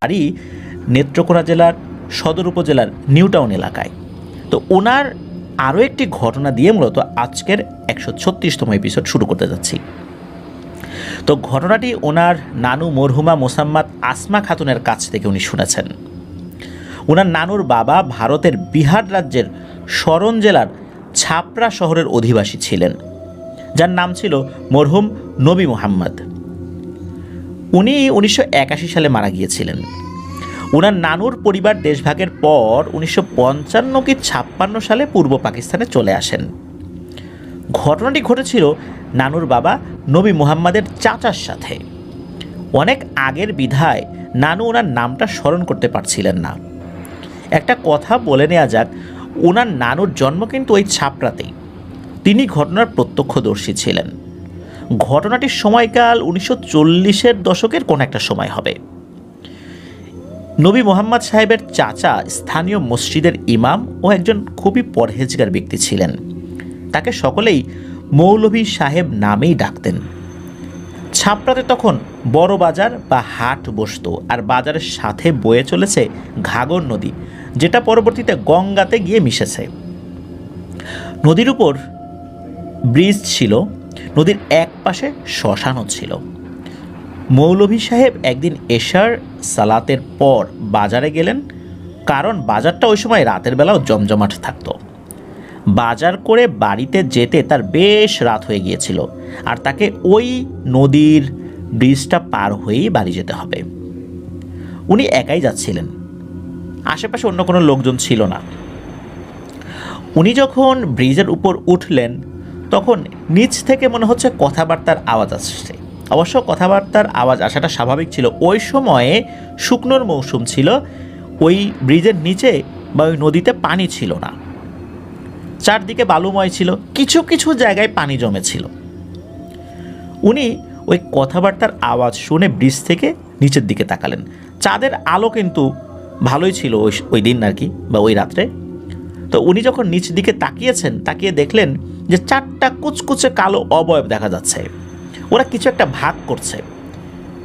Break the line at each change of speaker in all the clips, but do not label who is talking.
বাড়ি নেত্রকোনা জেলার সদর উপজেলার নিউ টাউন এলাকায়। তো ওনার আরও একটি ঘটনা দিয়ে মূলত আজকের 136তম এপিসোড শুরু করতে যাচ্ছি। তো ঘটনাটি ওনার নানু মরহুমা মোসাম্মাত আসমা খাতুনের কাছ থেকে উনি শুনেছেন। ওনার নানুর বাবা ভারতের বিহার রাজ্যের সরন জেলার ছাপড়া শহরের অধিবাসী ছিলেন, যার নাম ছিল মরহুম নবী মোহাম্মদ। উনি 1981 সালে মারা গিয়েছিলেন। ওনার নানুর পরিবার দেশভাগের পর 1955 কি 56 সালে পূর্ব পাকিস্তানে চলে আসেন। ঘটনাটি ঘটেছিল নানুর বাবা নবী মোহাম্মদের চাচার সাথে। অনেক আগের বিধায় নানু ওনার নামটা স্মরণ করতে পারছিলেন না। একটা কথা বলে নেওয়া যাক, ওনার নানুর জন্ম কিন্তু ওই ছাপড়াতেই। তিনি ঘটনার প্রত্যক্ষদর্শী ছিলেন। ঘটনাটির সময়কাল 1940-এর দশকের কোন একটা সময় হবে। নবী মোহাম্মদ সাহেবের চাচা স্থানীয় মসজিদের ইমাম ও একজন খুবই পরহেজগার ব্যক্তি ছিলেন। তাকে সকলেই মৌলভী সাহেব নামেই ডাকতেন। ছাপড়াতে তখন বড় বাজার বা হাট বসত, আর বাজারের সাথে বয়ে চলেছে ঘাগর নদী, যেটা পরবর্তীতে গঙ্গাতে গিয়ে মিশেছে। নদীর উপর ব্রিজ ছিল, নদীর এক পাশে শ্মশানও ছিল। মৌলভী সাহেব একদিন এশার সালাতের পর বাজারে গেলেন, কারণ বাজারটা ওই সময় রাতের বেলাও জমজমাট থাকতো। বাজার করে বাড়িতে যেতে তার বেশ রাত হয়ে গিয়েছিল, আর তাকে ওই নদীর ব্রিজটা পার হয়েই বাড়ি যেতে হবে। উনি একাই যাচ্ছিলেন, আশেপাশে অন্য কোনো লোকজন ছিল না। উনি যখন ব্রিজের উপর উঠলেন তখন নিচ থেকে মনে হচ্ছে কথাবার্তার আওয়াজ আসছে। অবশ্য কথাবার্তার আওয়াজ আসাটা স্বাভাবিক ছিল, ওই সময়ে শুকনোর মৌসুম ছিল। ওই ব্রিজের নিচে বা ওই নদীতে পানি ছিল না, চারদিকে বালুময় ছিল, কিছু কিছু জায়গায় পানি জমেছিল। উনি ওই কথাবার্তার আওয়াজ শুনে ব্রিজ থেকে নিচের দিকে তাকালেন। চাঁদের আলো কিন্তু ভালোই ছিল ওই দিন আর কি, বা ওই রাত্রে। তো উনি যখন নিচ দিকে তাকিয়েছেন, তাকিয়ে দেখলেন যে 4টা কুচকুচে কালো অবয়ব দেখা যাচ্ছে। ওরা কিছু একটা ভাগ করছে,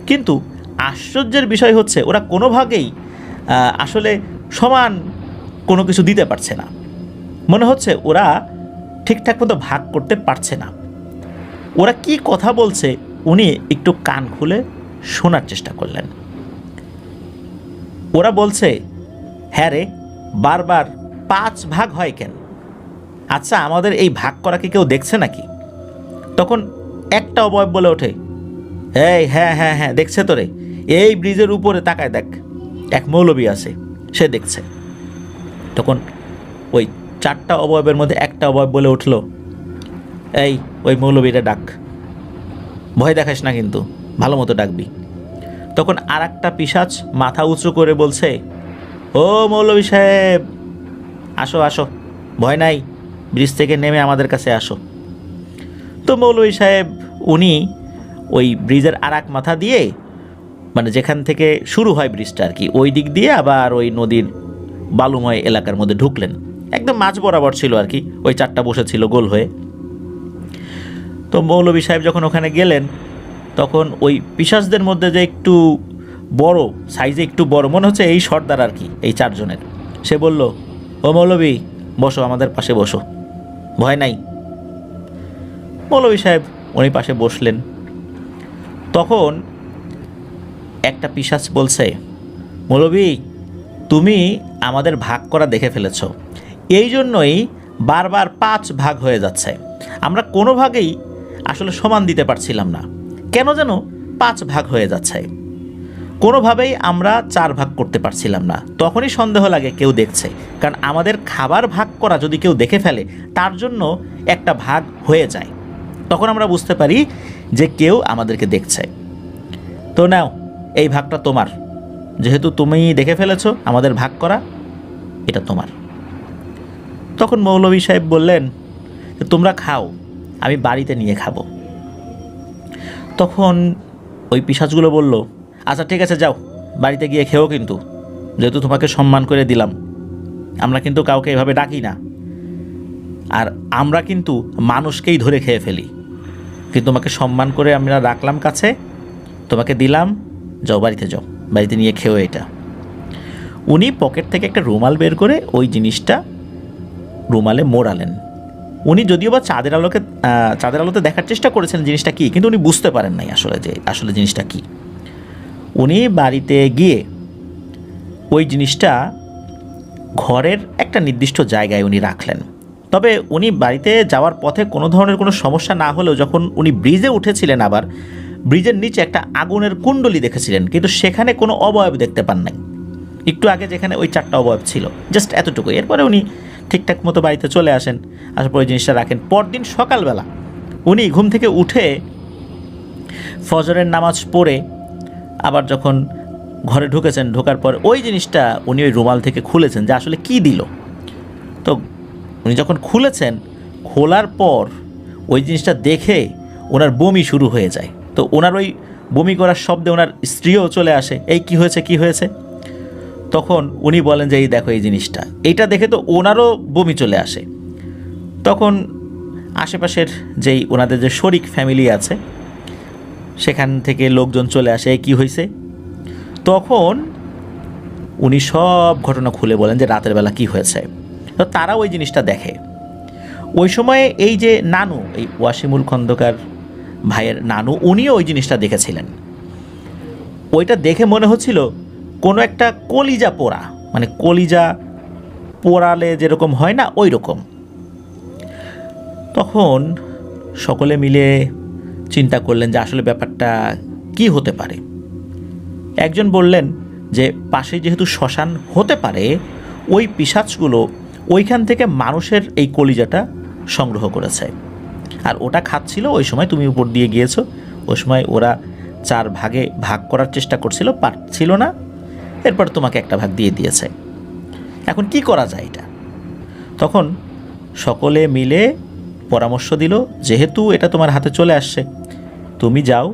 কিন্তু আশ্চর্যের বিষয় হচ্ছে ওরা কোনোভাবেই আসলে সমান কোনো কিছু দিতে পারছে না। মনে হচ্ছে ওরা ঠিকঠাক মতো ভাগ করতে পারছে না। ওরা কি কথা বলছে উনি একটু কান খুলে শোনার চেষ্টা করলেন। ওরা বলছে, হ্যাঁ রে, বারবার 5 ভাগ হয় কেন? আচ্ছা, আমাদের এই ভাগ করা কি কেউ দেখছে নাকি? তখন একটা অবয়ব বলে ওঠে, এই হ্যাঁ হ্যাঁ হ্যাঁ, দেখছে তো রে, এই ব্রিজের উপরে তাকায় দেখ, এক মৌলবী আছে, সে দেখছে। তখন ওই 4টা অবয়বের মধ্যে একটা অবয়ব বলে উঠল, এই ওই মৌলবীরা ডাক, ভয় দেখাস না কিন্তু, ভালো মতো ডাকবি। তখন আর একটা পিশাচ মাথা উঁচু করে বলছে, ও মৌলবী সাহেব, আসো আসো, ভয় নাই, ব্রিজ থেকে নেমে আমাদের কাছে আসো। তো মৌলবী সাহেব উনি ওই ব্রিজের আর এক মাথা দিয়ে, মানে যেখান থেকে শুরু হয় ব্রিজটা আর কি, ওই দিক দিয়ে আবার ওই নদীর বালুময় এলাকার মধ্যে ঢুকলেন। একদম মাঝ বরাবর ছিল আর কি, ওই 4টা বসেছিল গোল হয়ে। তো মৌলবী সাহেব যখন ওখানে গেলেন, তখন ওই পিশাচদের মধ্যে যে একটু বড় সাইজে, একটু বড় মনে হচ্ছে এই সর্দার আর কি, এই 4 জনের, সে বলল, ও মৌলবী, বসো, আমাদের পাশে বসো, ভয় নাই। মৌলবী সাহেব উনি পাশে বসলেন। তখন একটা পিশাচ বলছে, মৌলবী, তুমি আমাদের ভাগ করা দেখে ফেলেছ, এই জন্যই বারবার 5 ভাগ হয়ে যাচ্ছে। আমরা কোনো ভাগেই আসলে সমান দিতে পারছিলাম না, কেন যেন 5 ভাগ হয়ে যাচ্ছে। কোনোভাবেই আমরা 4 ভাগ করতে পারছিলাম না। তখনই সন্দেহ লাগে কেউ দেখছে, কারণ আমাদের খাবার ভাগ করা যদি কেউ দেখে ফেলে, তার জন্য একটা ভাগ হয়ে যায়। তখন আমরা বুঝতে পারি যে কেউ আমাদেরকে দেখছে। তো নাও, এই ভাগটা তোমার, যেহেতু তুমি দেখে ফেলেছো আমাদের ভাগ করা, এটা তোমার। তখন মৌলভী সাহেব বললেন, তোমরা খাও, আমি বাড়িতে নিয়ে খাবো। তখন ওই পিশাচগুলো বলল, আচ্ছা ঠিক আছে, যাও, বাড়িতে গিয়ে খেও, কিন্তু যেহেতু তোমাকে সম্মান করে দিলাম, আমরা কিন্তু কাউকে এভাবে ডাকি না, আর আমরা কিন্তু মানুষকেই ধরে খেয়ে ফেলি, কিন্তু তোমাকে সম্মান করে আমরা রাখলাম কাছে, তোমাকে দিলাম, যাও বাড়িতে যাও। বাড়িতে নিয়ে খেও এটা। উনি পকেট থেকে একটা রুমাল বের করে ওই জিনিসটা রুমালে মোড়ালেন। উনি যদিও বা চাঁদের আলোতে দেখার চেষ্টা করেছেন জিনিসটা কী, কিন্তু উনি বুঝতে পারেন নাই আসলে জিনিসটা কী। উনি বাড়িতে গিয়ে ওই জিনিসটা ঘরের একটা নির্দিষ্ট জায়গায় উনি রাখলেন। তবে উনি বাড়িতে যাওয়ার পথে কোনো ধরনের কোনো সমস্যা না হলেও যখন উনি ব্রিজে উঠেছিলেন, আবার ব্রিজের নিচে একটা আগুনের কুণ্ডলি দেখেছিলেন, কিন্তু সেখানে কোনো অবয়ব দেখতে পান নাই। একটু আগে যেখানে ওই 4টা অবয়ব ছিল, জাস্ট এতটুকু। এরপরে উনি ঠিকঠাক মতো বাড়িতে চলে আসেন, আসার পরে জিনিসটা রাখেন। পরদিন সকালবেলা উনি ঘুম থেকে উঠে ফজরের নামাজ পড়ে আবার যখন ঘরে ঢুকেছেন, ঢোকার পর ওই জিনিসটা উনি ওই রুমাল থেকে খুলেছেন যে আসলে কি দিল। তো উনি যখন খুলেছেন, খোলার পর ওই জিনিসটা দেখে ওনার বমি শুরু হয়ে যায়। তো ওনার ওই বমি করার শব্দে ওনার স্ত্রীও চলে আসে, এই কি হয়েছে। তখন উনি বলেন যে এই দেখো এই জিনিসটা, এইটা দেখে তো ওনারও বমি চলে আসে। তখন আশেপাশের যেই ওনাদের যে শরিক ফ্যামিলি আছে সেখান থেকে লোকজন চলে আসে, কি হয়েছে। তখন উনি সব ঘটনা খুলে বলেন যে রাতের বেলা কি হয়েছে। তো তারা ওই জিনিসটা দেখে। ওই সময়ে এই যে নানু, এই ওয়াসিমুল খন্দকার ভাইয়ের নানু, উনিও ওই জিনিসটা দেখেছিলেন। ওইটা দেখে মনে হচ্ছিল কোনো একটা কলিজা পোড়া, মানে কলিজা পোড়ালে যেরকম হয় না, ওই রকম। তখন সকলে মিলে চিন্তা করলেন যে আসলে ব্যাপারটা কি হতে পারে। একজন বললেন যে পাশে যেহেতু শ্মশান, হতে পারে ওই পিশাচগুলো ওইখান থেকে মানুষের এই কলিজাটা সংগ্রহ করেছে, আর ওটা খাচ্ছিল। ওই সময় তুমি উপর দিয়ে গিয়েছো, ওই সময় ওরা 4 ভাগে ভাগ করার চেষ্টা করছিল, পারছিল না, এরপর তোমাকে একটা ভাগ দিয়ে দিয়েছে। এখন কি করা যায় এটা? তখন সকলে মিলে পরামর্শ দিল, যেহেতু এটা তোমার হাতে চলে আসছে, তুমি যাও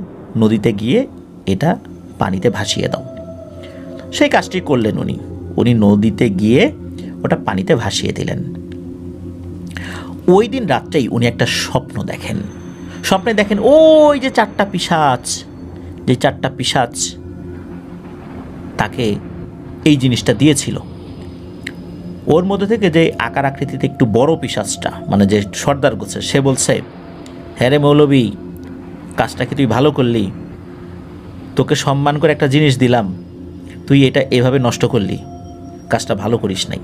নদীতে গিয়ে এটা পানিতে ভাসিয়ে দাও। সেই কাজটি করলেন উনি নদীতে গিয়ে ওটা পানিতে ভাসিয়ে দিলেন। ওই দিন রাত্রেই উনি একটা স্বপ্ন দেখেন। স্বপ্নে দেখেন ওই যে 4টা পিশাচ তাকে এই জিনিসটা দিয়েছিল। ওর মধ্যে থেকে যে আকার আকৃতিতে একটু বড় পিশাচটা, মানে যে সর্দার গোছে, সে বলছে, হ্যাঁ রে মৌলবী, কাজটা কি তুই ভালো করলি? তোকে সম্মান করে একটা জিনিস দিলাম, তুই এটা এভাবে নষ্ট করলি, কাজটা ভালো করিস নাই।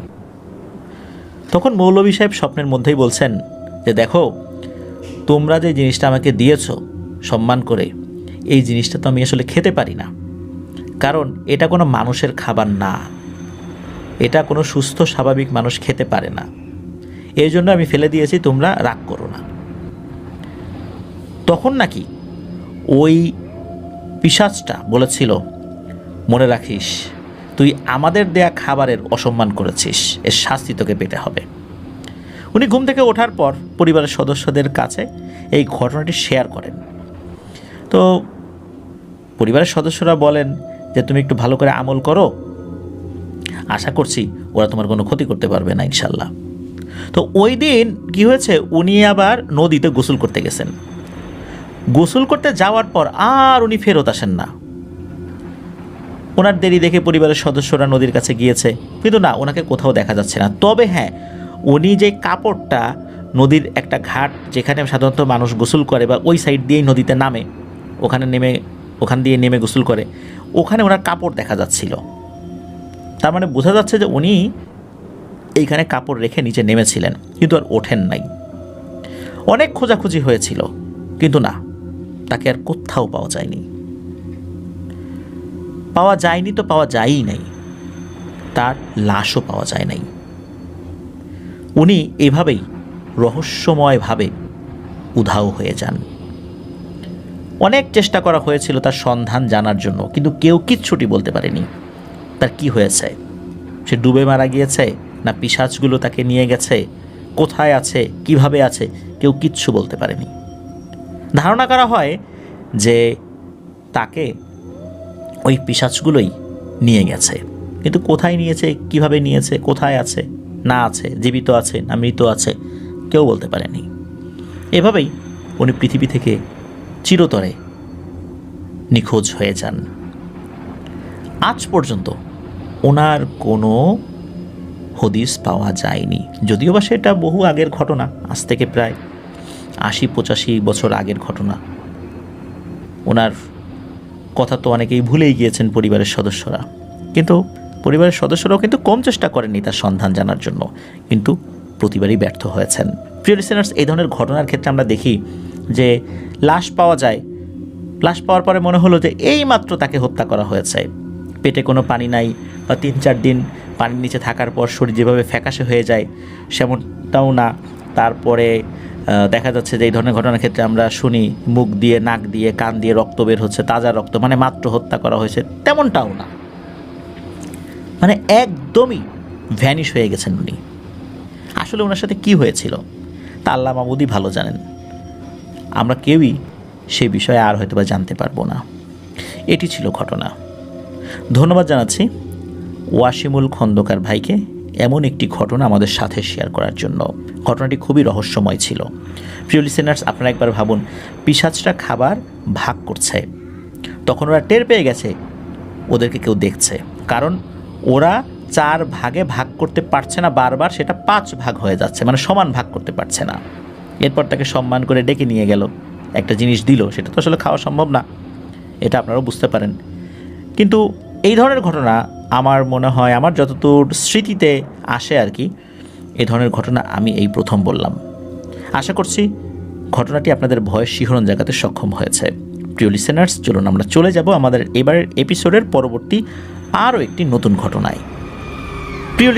তখন মৌলবী সাহেব স্বপ্নের মধ্যেই বলছেন যে দেখো, তোমরা যে জিনিসটা আমাকে দিয়েছ সম্মান করে, এই জিনিসটা তো আমি আসলে খেতে পারি না, কারণ এটা কোনো মানুষের খাবার না, এটা কোনো সুস্থ স্বাভাবিক মানুষ খেতে পারে না, এই জন্য আমি ফেলে দিয়েছি, তোমরা রাগ করো না। তখন নাকি ওই পিশাচটা বলেছিল, মনে রাখিস, তুই আমাদের দেয়া খাবারের অসম্মান করেছিস, এর শাস্তি তোকে পেতে হবে। উনি ঘুম থেকে ওঠার পর পরিবারের সদস্যদের কাছে এই ঘটনাটি শেয়ার করেন। তো পরিবারের সদস্যরা বলেন যে তুমি একটু ভালো করে আমল করো, আশা করছি ওরা তোমার কোনো ক্ষতি করতে পারবে না ইনশাল্লাহ। তো ওই দিন কী হয়েছে, উনি আবার নদীতে গোসল করতে গেছেন। গোসল করতে যাওয়ার পর আর উনি ফেরত আসেন না। ওনার দেরি দেখে পরিবারের সদস্যরা নদীর কাছে গিয়েছে, কিন্তু না, ওনাকে কোথাও দেখা যাচ্ছে না। তবে হ্যাঁ, উনি যে কাপড়টা, নদীর একটা ঘাট যেখানে সাধারণত মানুষ গোসল করে বা ওই সাইড দিয়েই নদীতে নামে, ওখান দিয়ে নেমে গোসল করে, ওখানে ওনার কাপড় দেখা যাচ্ছিল। তার মানে বোঝা যাচ্ছে যে উনি এইখানে কাপড় রেখে নিচে নেমেছিলেন, কিন্তু আর ওঠেন নাই। অনেক খোঁজাখুঁজি হয়েছিল, কিন্তু না, তাকে আর কোথাও পাওয়া যায়নি। তো পাওয়া যায়ই নাই, তার লাশও পাওয়া যায় নাই। উনি এভাবেই রহস্যময়ভাবে উধাও হয়ে যান। অনেক চেষ্টা করা হয়েছিল তার সন্ধান জানার জন্য, কিন্তু কেউ কিচ্ছুটি বলতে পারেনি তার কি হয়েছে। সে ডুবে মারা গিয়েছে, না পিশাচগুলো তাকে নিয়ে গেছে, কোথায় আছে, কিভাবে আছে, কেউ কিচ্ছু বলতে পারেনি। ধারণা করা হয় যে তাকে ওই পিশাচগুলোই নিয়ে গেছে, কিন্তু কোথায় নিয়েছে, কিভাবে নিয়েছে, কোথায় আছে, না আছে, জীবিত আছে না মৃত আছে, কেউ বলতে পারেনি। এভাবেই উনি পৃথিবী থেকে চিরতরে নিখোঁজ হয়ে যান। আজ পর্যন্ত ওনার কোনো হদিস পাওয়া যায়নি। যদিও বা সেটা বহু আগের ঘটনা, আজ থেকে প্রায় ৮০-৮৫ বছর আগের ঘটনা। ওনার কথা তো অনেকেই ভুলেই গিয়েছেন পরিবারের সদস্যরা, কিন্তু পরিবারের সদস্যরাও কিন্তু কম চেষ্টা করেননি তার সন্ধান জানার জন্য, কিন্তু প্রতিবারই ব্যর্থ হয়েছেন। প্রিয় লিসেনার্স, এই ধরনের ঘটনার ক্ষেত্রে আমরা দেখি যে লাশ পাওয়া যায়, লাশ পাওয়ার পরে মনে হলো যে এইমাত্র তাকে হত্যা করা হয়েছে, পেটে কোনো পানি নাই বা ৩-৪ দিন পানির নিচে থাকার পর শরীর যেভাবে ফ্যাকাশে হয়ে যায় সেমনটাও না। তারপরে দেখা যাচ্ছে যে এই ধরনের ঘটনার ক্ষেত্রে আমরা শুনি মুখ দিয়ে, নাক দিয়ে, কান দিয়ে রক্ত বের হচ্ছে, তাজা রক্ত, মানে মাত্র হত্যা করা হয়েছে, তেমনটাও না। মানে একদমই ভ্যানিশ হয়ে গেছেন উনি। আসলে ওনার সাথে কি হয়েছিল তা আল্লাহ মাহমুদই ভালো জানেন, আমরা কেউই সে বিষয়ে আর হয়তো বা জানতে পারবো না। এটি ছিল ঘটনা। ধন্যবাদ জানাচ্ছি ওয়াসিমুল খন্দকার ভাইকে এমন একটি ঘটনা আমাদের সাথে শেয়ার করার জন্য। ঘটনাটি খুবই রহস্যময় ছিল। প্রিয় লিসেনার্স, আপনারা একবার ভাবুন, পিশাচরা খাবার ভাগ করছে, তখন ওরা টের পেয়ে গেছে ওদেরকে কেউ দেখছে, কারণ ওরা 4 ভাগে ভাগ করতে পারছে না, বারবার সেটা 5 ভাগ হয়ে যাচ্ছে, মানে সমান ভাগ করতে পারছে না। এরপর তাকে সম্মান করে ডেকে নিয়ে গেল, একটা জিনিস দিল, সেটা তো আসলে খাওয়া সম্ভব না, এটা আপনারাও বুঝতে পারেন। কিন্তু এই ধরনের ঘটনা আমার মনে হয়, আমার যতদূর স্মৃতিতে আসে আর কি, এই ধরনের ঘটনা আমি এই প্রথম বললাম। আশা করছি ঘটনাটি আপনাদের ভয়ের শিহরণ জাগাতে সক্ষম হয়েছে। প্রিয় লিসেনার্স, চলুন আমরা চলে যাব আমাদের এবারের এপিসোডের পরবর্তী আরও একটি নতুন ঘটনায়। প্রিয়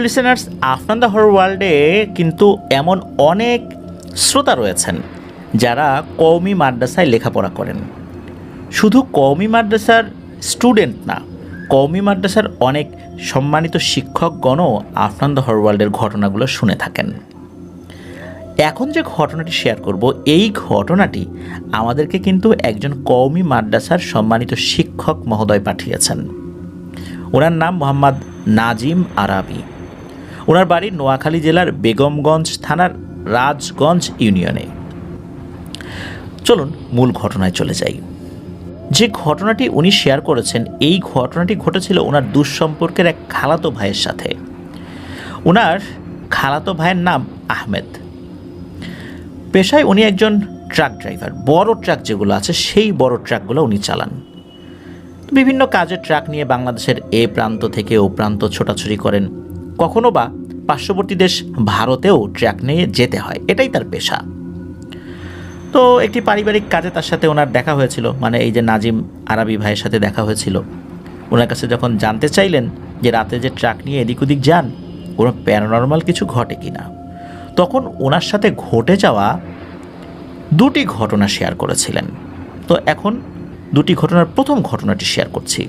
লিসেনার্স, আফনান দ্য হরর ওয়ার্ল্ডে কিন্তু এমন অনেক শ্রোতা রয়েছেন যারা কওমি মাদ্রাসায় লেখাপড়া করেন। শুধু কওমি মাদ্রাসার স্টুডেন্ট না, কওমি মাদ্রাসার অনেক সম্মানিত শিক্ষকগণও আফনান দ্য হরর ওয়ার্ল্ডের ঘটনাগুলো শুনে থাকেন। এখন যে ঘটনাটি শেয়ার করব, এই ঘটনাটি আমাদেরকে কিন্তু একজন কওমি মাদ্রাসার সম্মানিত শিক্ষক মহোদয় পাঠিয়েছেন। ওনার নাম মোহাম্মদ নাজিম আরাবি। ওনার বাড়ি নোয়াখালী জেলার বেগমগঞ্জ থানার রাজগঞ্জ ইউনিয়নে। চলুন মূল ঘটনায় চলে যাই। যে ঘটনাটি উনি শেয়ার করেছেন, এই ঘটনাটি ঘটেছিল ওনার দুঃসম্পর্কের এক খালাতো ভাইয়ের সাথে। ওনার খালাতো ভাইয়ের নাম আহমেদ। পেশায় উনি একজন ট্রাক ড্রাইভার। বড় ট্রাক যেগুলো আছে সেই বড় ট্রাকগুলো উনি চালান। বিভিন্ন কাজের ট্রাক নিয়ে বাংলাদেশের এ প্রান্ত থেকে ও প্রান্ত ছোটাছুটি করেন। কখনো বা পার্শ্ববর্তী দেশ ভারতেও ট্রাক নিয়ে যেতে হয়, এটাই তার পেশা। তো একটি পারিবারিক কাজে তার সাথে ওনার দেখা হয়েছিল, মানে এই যে নাজিম আরাবি ভাইয়ের সাথে দেখা হয়েছিল। ওনার কাছে যখন জানতে চাইলেন যে রাতে যে ট্রাক নিয়ে এদিক ওদিক যান, কোনো প্যারানর্মাল কিছু ঘটে কিনা, তখন ওনার সাথে ঘটে যাওয়া 2টি ঘটনা শেয়ার করেছিলেন। তো এখন 2টি ঘটনার প্রথম ঘটনাটি শেয়ার করছি।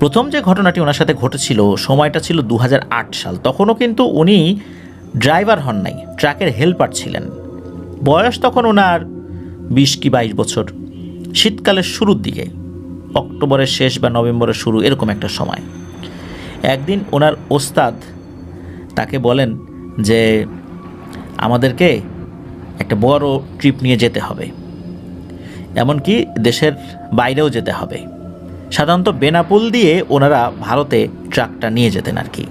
প্রথম যে ঘটনাটি ওনার সাথে ঘটেছিল, সময়টা ছিল 2008 সাল। তখনও কিন্তু উনি ড্রাইভার হন নাই, ট্রাকের হেল্পার ছিলেন। বয়স তখন ওনার 20 কি 22 বছর। শীতকালের শুরুর দিকে, অক্টোবরের শেষ বা নভেম্বরের শুরু, এরকম একটা সময়। একদিন ওনার ওস্তাদ তাকে বলেন যে আমাদেরকে একটা বড় ট্রিপ নিয়ে যেতে হবে, এমনকি দেশের বাইরেও যেতে হবে। সাধারণত বেনাপোল দিয়ে ওনারা ভারতে ট্রাকটা নিয়ে যেতেন আর কি।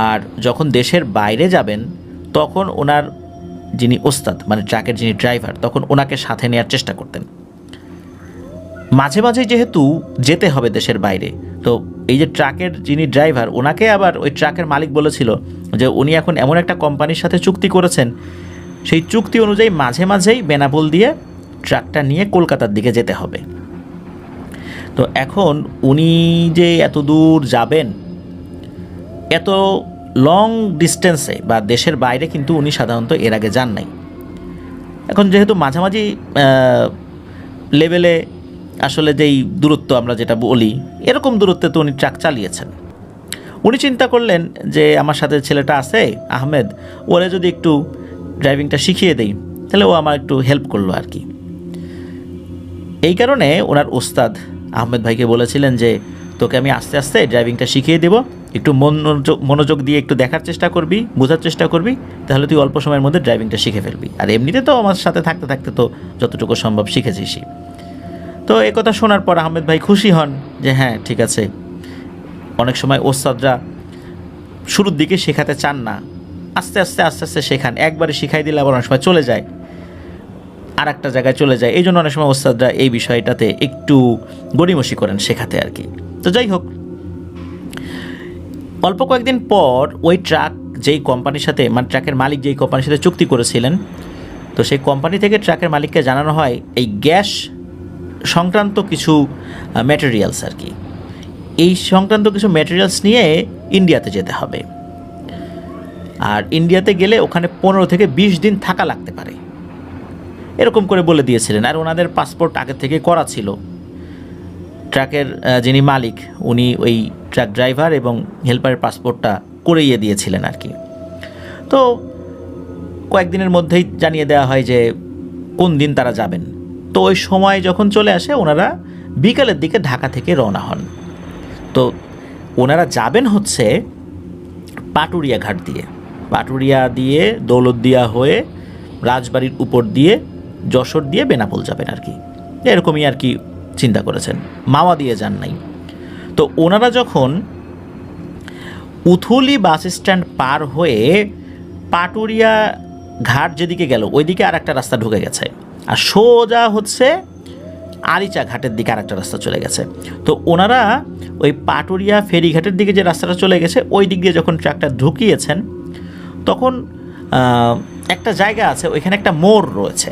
আর যখন দেশের বাইরে যাবেন, তখন ওনার যিনি ওস্তাদ, মানে ট্রাকের যিনি ড্রাইভার, তখন ওনাকে সাথে নেওয়ার চেষ্টা করতেন। মাঝে মাঝে যেহেতু যেতে হবে দেশের বাইরে, তো এই যে ট্রাকের যিনি ড্রাইভার, ওনাকে আবার ওই ট্রাকের মালিক বলেছিল যে উনি এখন এমন একটা কোম্পানির সাথে চুক্তি করেছেন, সেই চুক্তি অনুযায়ী মাঝে মাঝেই বেনাপোল দিয়ে ট্রাকটা নিয়ে কলকাতার দিকে যেতে হবে। তো এখন উনি যে এত দূর যাবেন, এত লং ডিস্টেন্সে বা দেশের বাইরে কিন্তু উনি সাধারণত এর আগে যান নাই। এখন যেহেতু মাঝামাঝি লেভেলে আসলে যেই দূরত্ব আমরা যেটা বলি, এরকম দূরত্বে তো উনি ট্রাক চালিয়েছেন। উনি চিন্তা করলেন যে আমার সাথে ছেলেটা আছে আহমেদ, ওরে যদি একটু ড্রাইভিংটা শিখিয়ে দেই তাহলে ও আমার একটু হেল্প করলো আর কি। এই কারণে ওনার ওস্তাদ আহমেদ ভাইকে বলেছিলেন যে তোকে আমি আস্তে আস্তে ড্রাইভিংটা শিখিয়ে দেব, একটু মনোযোগ দিয়ে একটু দেখার চেষ্টা করবি, বোঝার চেষ্টা করবি, তাহলে তুই অল্প সময়ের মধ্যে ড্রাইভিংটা শিখে ফেলবি। আর এমনিতে তো আমার সাথে থাকতে থাকতে তো যতটুকু সম্ভব শিখেছিসই। তো এ কথা শোনার পর আহমেদ ভাই খুশি হন যে হ্যাঁ ঠিক আছে, অনেক সময় ওস্তাদরা শুরুর দিকে শেখাতে চান না, আস্তে আস্তে আস্তে আস্তে শেখান, একবারে শিখাই দিলে আবার অনেক সময় চলে যায়, আর একটা জায়গায় চলে যায়। এই জন্য অনেক সময় ওস্তাদরা এই বিষয়টাতে একটু গড়িমসি করেন শেখাতে আর কি। তো যাই হোক, অল্প কয়েকদিন পর ওই ট্রাক যেই কোম্পানির সাথে, মানে ট্রাকের মালিক যেই কোম্পানির সাথে চুক্তি করেছিলেন, তো সেই কোম্পানি থেকে ট্রাকের মালিককে জানানো হয় এই গ্যাস সংক্রান্ত কিছু ম্যাটেরিয়ালস আর কি, এই সংক্রান্ত কিছু ম্যাটেরিয়ালস নিয়ে ইন্ডিয়াতে যেতে হবে। আর ইন্ডিয়াতে গেলে ওখানে 15 থেকে 20 দিন থাকা লাগতে পারে, এরকম করে বলে দিয়েছিলেন। আর ওনাদের পাসপোর্ট আগে থেকে করা ছিল। ট্রাকের যিনি মালিক উনি ওই ট্রাক ড্রাইভার এবং হেল্পারের পাসপোর্টটা করিয়ে দিয়েছিলেন আর কি। তো কয়েকদিনের মধ্যেই জানিয়ে দেওয়া হয় যে কোন দিন তারা যাবেন। তো ওই সময় যখন চলে আসে, ওনারা বিকালের দিকে ঢাকা থেকে রওনা হন। তো ওনারা যাবেন হচ্ছে পাটুরিয়া ঘাট দিয়ে, পাটুরিয়া দিয়ে দৌলতদিয়া হয়ে রাজবাড়ির উপর দিয়ে যশোর দিয়ে বেনাপোল যাবেন আর কি, এরকমই আর কি চিন্তা করেছেন, মাওয়া দিয়ে যান নাই। তো ওনারা যখন উথুলি বাস স্ট্যান্ড পার হয়ে পাটুরিয়া ঘাট যেদিকে গেল, ওইদিকে আর একটা রাস্তা ঢুকে গেছে, আর সোজা হচ্ছে আরিচা ঘাটের দিকে আর একটা রাস্তা চলে গেছে। তো ওনারা ওই পাটুরিয়া ফেরিঘাটের দিকে যে রাস্তাটা চলে গেছে, ওই দিক দিয়ে যখন ট্রাকটা ঢুকিয়েছেন, তখন একটা জায়গা আছে, ওইখানে একটা মোড় রয়েছে,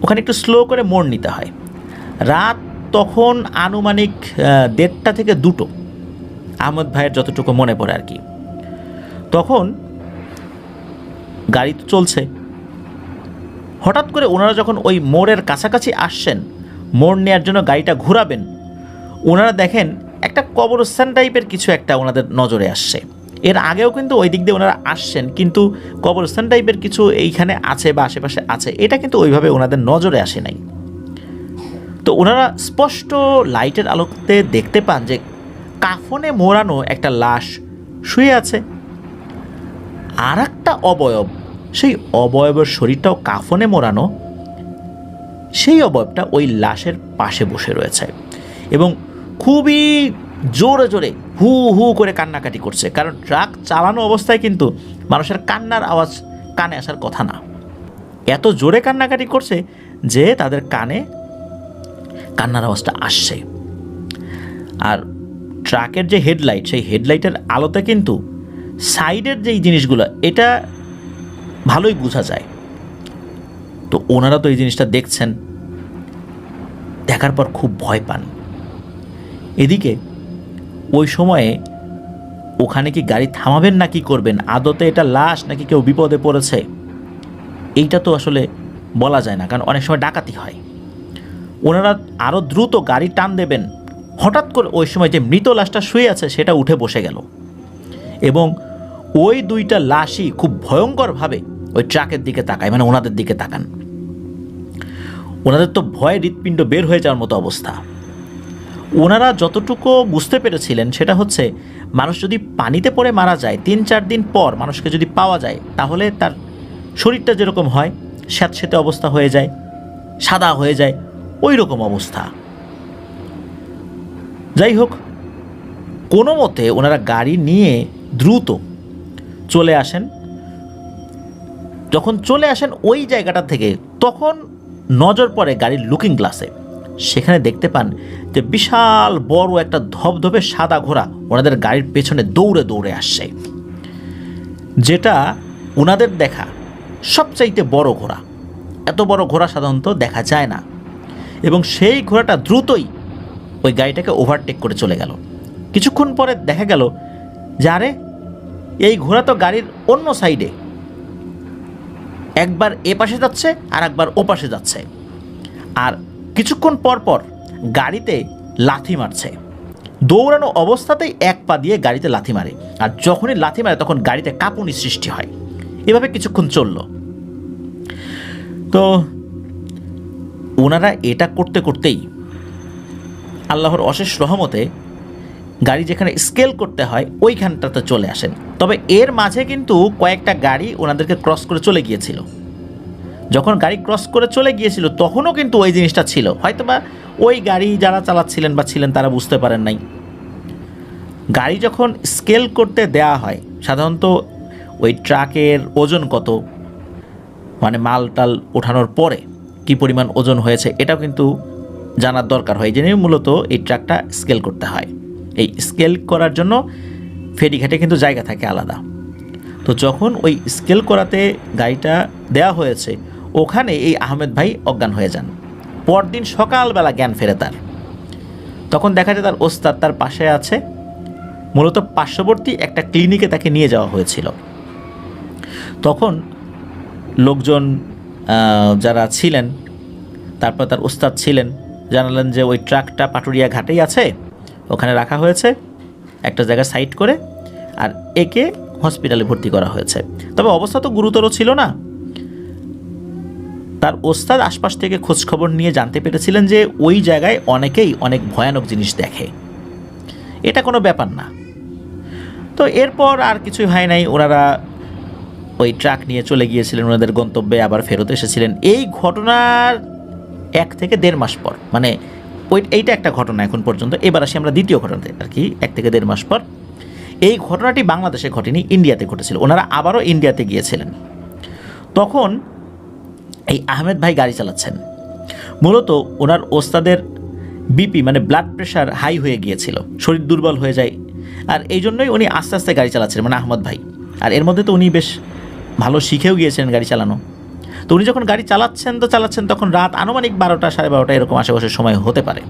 ওখানে একটু স্লো করে মোড় নিতে হয়। রাত তখন আনুমানিক 1:30 থেকে 2টো, আহমদ ভাইয়ের যতটুকু মনে পড়ে আর কি। তখন গাড়ি তো চলছে, হঠাৎ করে ওনারা যখন ওই মোড়ের কাছাকাছি আসছেন, মোড় নেওয়ার জন্য গাড়িটা ঘোরাবেন, ওনারা দেখেন একটা কবরস্থান টাইপের কিছু একটা ওনাদের নজরে আসছে। এর আগেও কিন্তু ওই দিক দিয়ে ওনারা আসছেন, কিন্তু কবরস্থান টাইপের কিছু এইখানে আছে বা আশেপাশে আছে, এটা কিন্তু ওইভাবে ওনাদের নজরে আসে নাই। তো ওনারা স্পষ্ট লাইটের আলোতে দেখতে পান যে কাফনে মোড়ানো একটা লাশ শুয়ে আছে, আর একটা অবয়ব, সেই অবয়বের শরীরটাও কাফনে মোড়ানো, সেই অবয়বটা ওই লাশের পাশে বসে রয়েছে এবং খুবই জোরে জোরে হু হু করে কান্নাকাটি করছে। কারণ ট্রাক চালানো অবস্থায় কিন্তু মানুষের কান্নার আওয়াজ কানে আসার কথা না, এত জোরে কান্নাকাটি করছে যে তাদের কানে কান্নার আওয়াজটা আসছে। আর ট্রাকের যে হেডলাইট, সেই হেডলাইটের আলোতে কিন্তু সাইডের যেই জিনিসগুলো, এটা ভালোই বোঝা যায়। তো ওনারা তো এই জিনিসটা দেখছেন, দেখার পর খুব ভয় পান। এদিকে ওই সময়ে ওখানে কি গাড়ি থামাবেন না কি করবেন, আদতে এটা লাশ নাকি কেউ বিপদে পড়েছে, এইটা তো আসলে বলা যায় না, কারণ অনেক সময় ডাকাতি হয়। ওনারা আরও দ্রুত গাড়ি টান দেবেন, হঠাৎ করে ওই সময় যে মৃত লাশটা শুয়ে আছে সেটা উঠে বসে গেল এবং ওই 2টা লাশই খুব ভয়ঙ্করভাবে ওই ট্রাকের দিকে তাকায়, মানে ওনাদের দিকে তাকান। ওনাদের তো ভয়ে হৃৎপিণ্ড বের হয়ে যাওয়ার মতো অবস্থা। ওনারা যতটুকু বুঝতে পেরেছিলেন সেটা হচ্ছে, মানুষ যদি পানিতে পড়ে মারা যায়, 3-4 দিন পর মানুষকে যদি পাওয়া যায়, তাহলে তার শরীরটা যেরকম হয় স্যাঁতসেঁতে অবস্থা হয়ে যায়, সাদা হয়ে যায়, ওই রকম অবস্থা। যাই হোক, কোনো মতে ওনারা গাড়ি নিয়ে দ্রুত চলে আসেন। যখন চলে আসেন ওই জায়গাটা থেকে, তখন নজর পড়ে গাড়ির লুকিং গ্লাসে, সেখানে দেখতে পান যে বিশাল বড় একটা ধবধবে সাদা ঘোড়া ওনাদের গাড়ির পেছনে দৌড়ে দৌড়ে আসছে, যেটা ওনাদের দেখা সবচাইতে বড় ঘোড়া। এত বড় ঘোড়া সাধারণত দেখা যায় না, এবং সেই ঘোড়াটা দ্রুতই ওই গাড়িটাকে ওভারটেক করে চলে গেল। কিছুক্ষণ পরে দেখা গেল যে আরে, এই ঘোড়া তো গাড়ির অন্য সাইডে, একবার এ পাশে যাচ্ছে আর একবার ও পাশে যাচ্ছে, আর কিছুক্ষণ পর পর গাড়িতে লাথি মারছে। দৌড়ানো অবস্থাতেই এক পা দিয়ে গাড়িতে লাথি মারে, আর যখনই লাথি মারে তখন গাড়িতে কাঁপুনি সৃষ্টি হয়। এভাবে কিছুক্ষণ চলল। তো ওনারা এটা করতে করতেই আল্লাহর অশেষ রহমতে গাড়ি যেখানে স্কেল করতে হয় ওইখানটাতে চলে আসেন। তবে এর মাঝে কিন্তু কয়েকটা গাড়ি ওনাদেরকে ক্রস করে চলে গিয়েছিল। যখন গাড়ি ক্রস করে চলে গিয়েছিল তখনও কিন্তু ওই জিনিসটা ছিল, হয়তোবা ওই গাড়ি যারা চালাচ্ছিলেন বা ছিলেন তারা বুঝতে পারেন নাই। গাড়ি যখন স্কেল করতে দেয়া হয় সাধারণত ওই ট্রাকের ওজন কত, মানে মাল টাল ওঠানোর পরে কি পরিমাণ ওজন হয়েছে এটাও কিন্তু জানার দরকার হয়। জেনে মূলত এই ট্রাকটা স্কেল করতে হয়। এই স্কেল করার জন্য ফেরিঘাটে কিন্তু জায়গা থাকে আলাদা। তো যখন ওই স্কেল করাতে গাড়িটা দেয়া হয়েছে ওখানে এই আহমেদ ভাই অজ্ঞান হয়ে যান। পরদিন সকালবেলা জ্ঞান ফেরে তার। তখন দেখা যায় তার ওস্তাদ তার পাশে আছে। মূলত পার্শ্ববর্তী একটা ক্লিনিকে তাকে নিয়ে যাওয়া হয়েছিল। তখন লোকজন যারা ছিলেন, তারপর তার ওস্তাদ ছিলেন, জানালেন যে ওই ট্রাকটা পাটুরিয়া ঘাটেই আছে, ওখানে রাখা হয়েছে একটা জায়গায় সাইড করে, আর একে হসপিটালে ভর্তি করা হয়েছে। তবে অবস্থা তো গুরুতর ছিল না। তার ওস্তাদ আশপাশ থেকে খোঁজখবর নিয়ে জানতে পেরেছিলেন যে ওই জায়গায় অনেকেই অনেক ভয়ানক জিনিস দেখে, এটা কোনো ব্যাপার না। তো এরপর আর কিছুই হয় নাই, ওনারা ওই ট্রাক নিয়ে চলে গিয়েছিলেন ওনাদের গন্তব্যে, আবার ফেরত এসেছিলেন। এই ঘটনার 1 থেকে 1.5 মাস পর, মানে এইটা একটা ঘটনা এখন পর্যন্ত। এবার আসি আমরা দ্বিতীয় ঘটনাতে আর কি। 1 থেকে 1.5 মাস পর এই ঘটনাটি বাংলাদেশে ঘটেনি, ইন্ডিয়াতে ঘটেছিল। ওনারা আবারও ইন্ডিয়াতে গিয়েছিলেন। তখন এই আহমেদ ভাই গাড়ি চালাচ্ছেন। মূলত ওনার ওস্তাদের বিপি মানে ব্লাড প্রেশার হাই হয়ে গিয়েছিল, শরীর দুর্বল হয়ে যায়, আর এই জন্যই উনি আস্তে আস্তে গাড়ি চালাচ্ছিলেন, মানে আহমদ ভাই। আর এর মধ্যে তো উনি বেশ ভালো শিখেও গিয়েছিলেন গাড়ি চালানো। তো উনি যখন গাড়ি চালাচ্ছেন তখন রাত আনুমানিক 12টা 12:30 এরকম আশেপাশের সময় হতে পারে।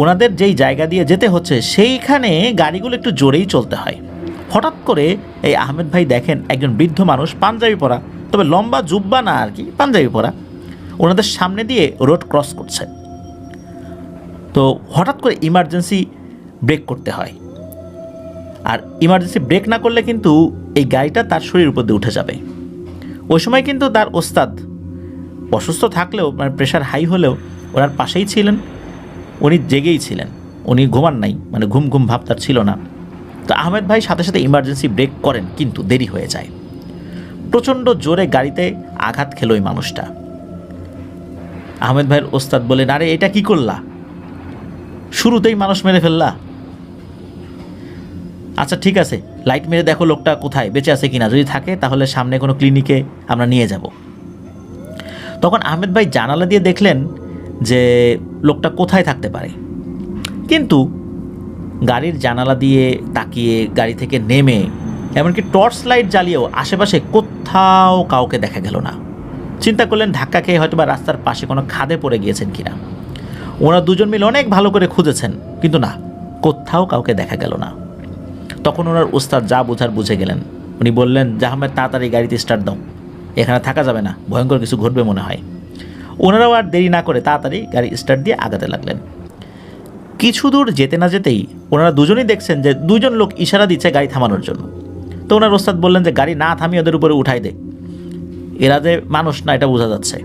ওনাদের যেই জায়গা দিয়ে যেতে হচ্ছে সেইখানে গাড়িগুলো একটু জোরেই চলতে হয়। হঠাৎ করে এই আহমেদ ভাই দেখেন একজন বৃদ্ধ মানুষ, পাঞ্জাবি পরা, তবে লম্বা জুব্বা না আর কি, পাঞ্জাবি পরা, ওনাদের সামনে দিয়ে রোড ক্রস করছে। তো হঠাৎ করে ইমার্জেন্সি ব্রেক করতে হয়, আর ইমার্জেন্সি ব্রেক না করলে কিন্তু এই গাড়িটা তার শরীরের উপর দিয়ে উঠে যাবে। ওই সময় কিন্তু তার ওস্তাদ অসুস্থ থাকলেও, মানে প্রেশার হাই হলেও ওনার পাশেই ছিলেন, উনি জেগেই ছিলেন, উনি ঘুমান নাই, মানে ঘুম ঘুম ভাব তার ছিল না। তো আহমেদ ভাই সাথে সাথে ইমার্জেন্সি ব্রেক করেন, কিন্তু দেরি হয়ে যায়। প্রচণ্ড জোরে গাড়িতে আঘাত খেল ওই মানুষটা। আহমেদ ভাইয়ের ওস্তাদ বলেন, আরে এটা কি করলা, শুরুতেই মানুষ মেরে ফেললা। আচ্ছা ঠিক আছে, লাইট মেরে দেখো লোকটা কোথায়, বেঁচে আছে কিনা, যদি থাকে তাহলে সামনে কোনো ক্লিনিকে আমরা নিয়ে যাব। তখন আহমেদ ভাই জানালা দিয়ে দেখলেন যে লোকটা কোথায় থাকতে পারে, কিন্তু গাড়ির জানালা দিয়ে তাকিয়ে গাড়ি থেকে নেমে এমনকি টর্চ লাইট জ্বালিয়েও আশেপাশে কোথাও কাউকে দেখা গেল না। চিন্তা করলেন ধাক্কা খেয়ে হয়তো বা রাস্তার পাশে কোনো খাদে পড়ে গিয়েছেন কিনা। ওনারা দুজন মিলে অনেক ভালো করে খুঁজেছেন, কিন্তু না, কোথাও কাউকে দেখা গেল না। তখন ওনার ওস্তাদ যা বোঝার বুঝে গেলেন। উনি বললেন যে আহমেদ তাড়াতাড়ি গাড়িতে স্টার্ট দাও, এখানে থাকা যাবে না, ভয়ঙ্কর কিছু ঘটবে মনে হয়। ওনারাও আর দেরি না করে তাড়াতাড়ি গাড়ি স্টার্ট দিয়ে আগাতে লাগলেন। কিছু দূর যেতে না যেতেই ওনারা দুজনেই দেখছেন যে 2জন লোক ইশারা দিচ্ছে গাড়ি থামানোর জন্য। তো ওনার ওস্তাদ বললেন যে গাড়ি না থামিয়ে ওদের উপরে উঠাই দে, এরা যে মানুষ না এটা বোঝা যাচ্ছে।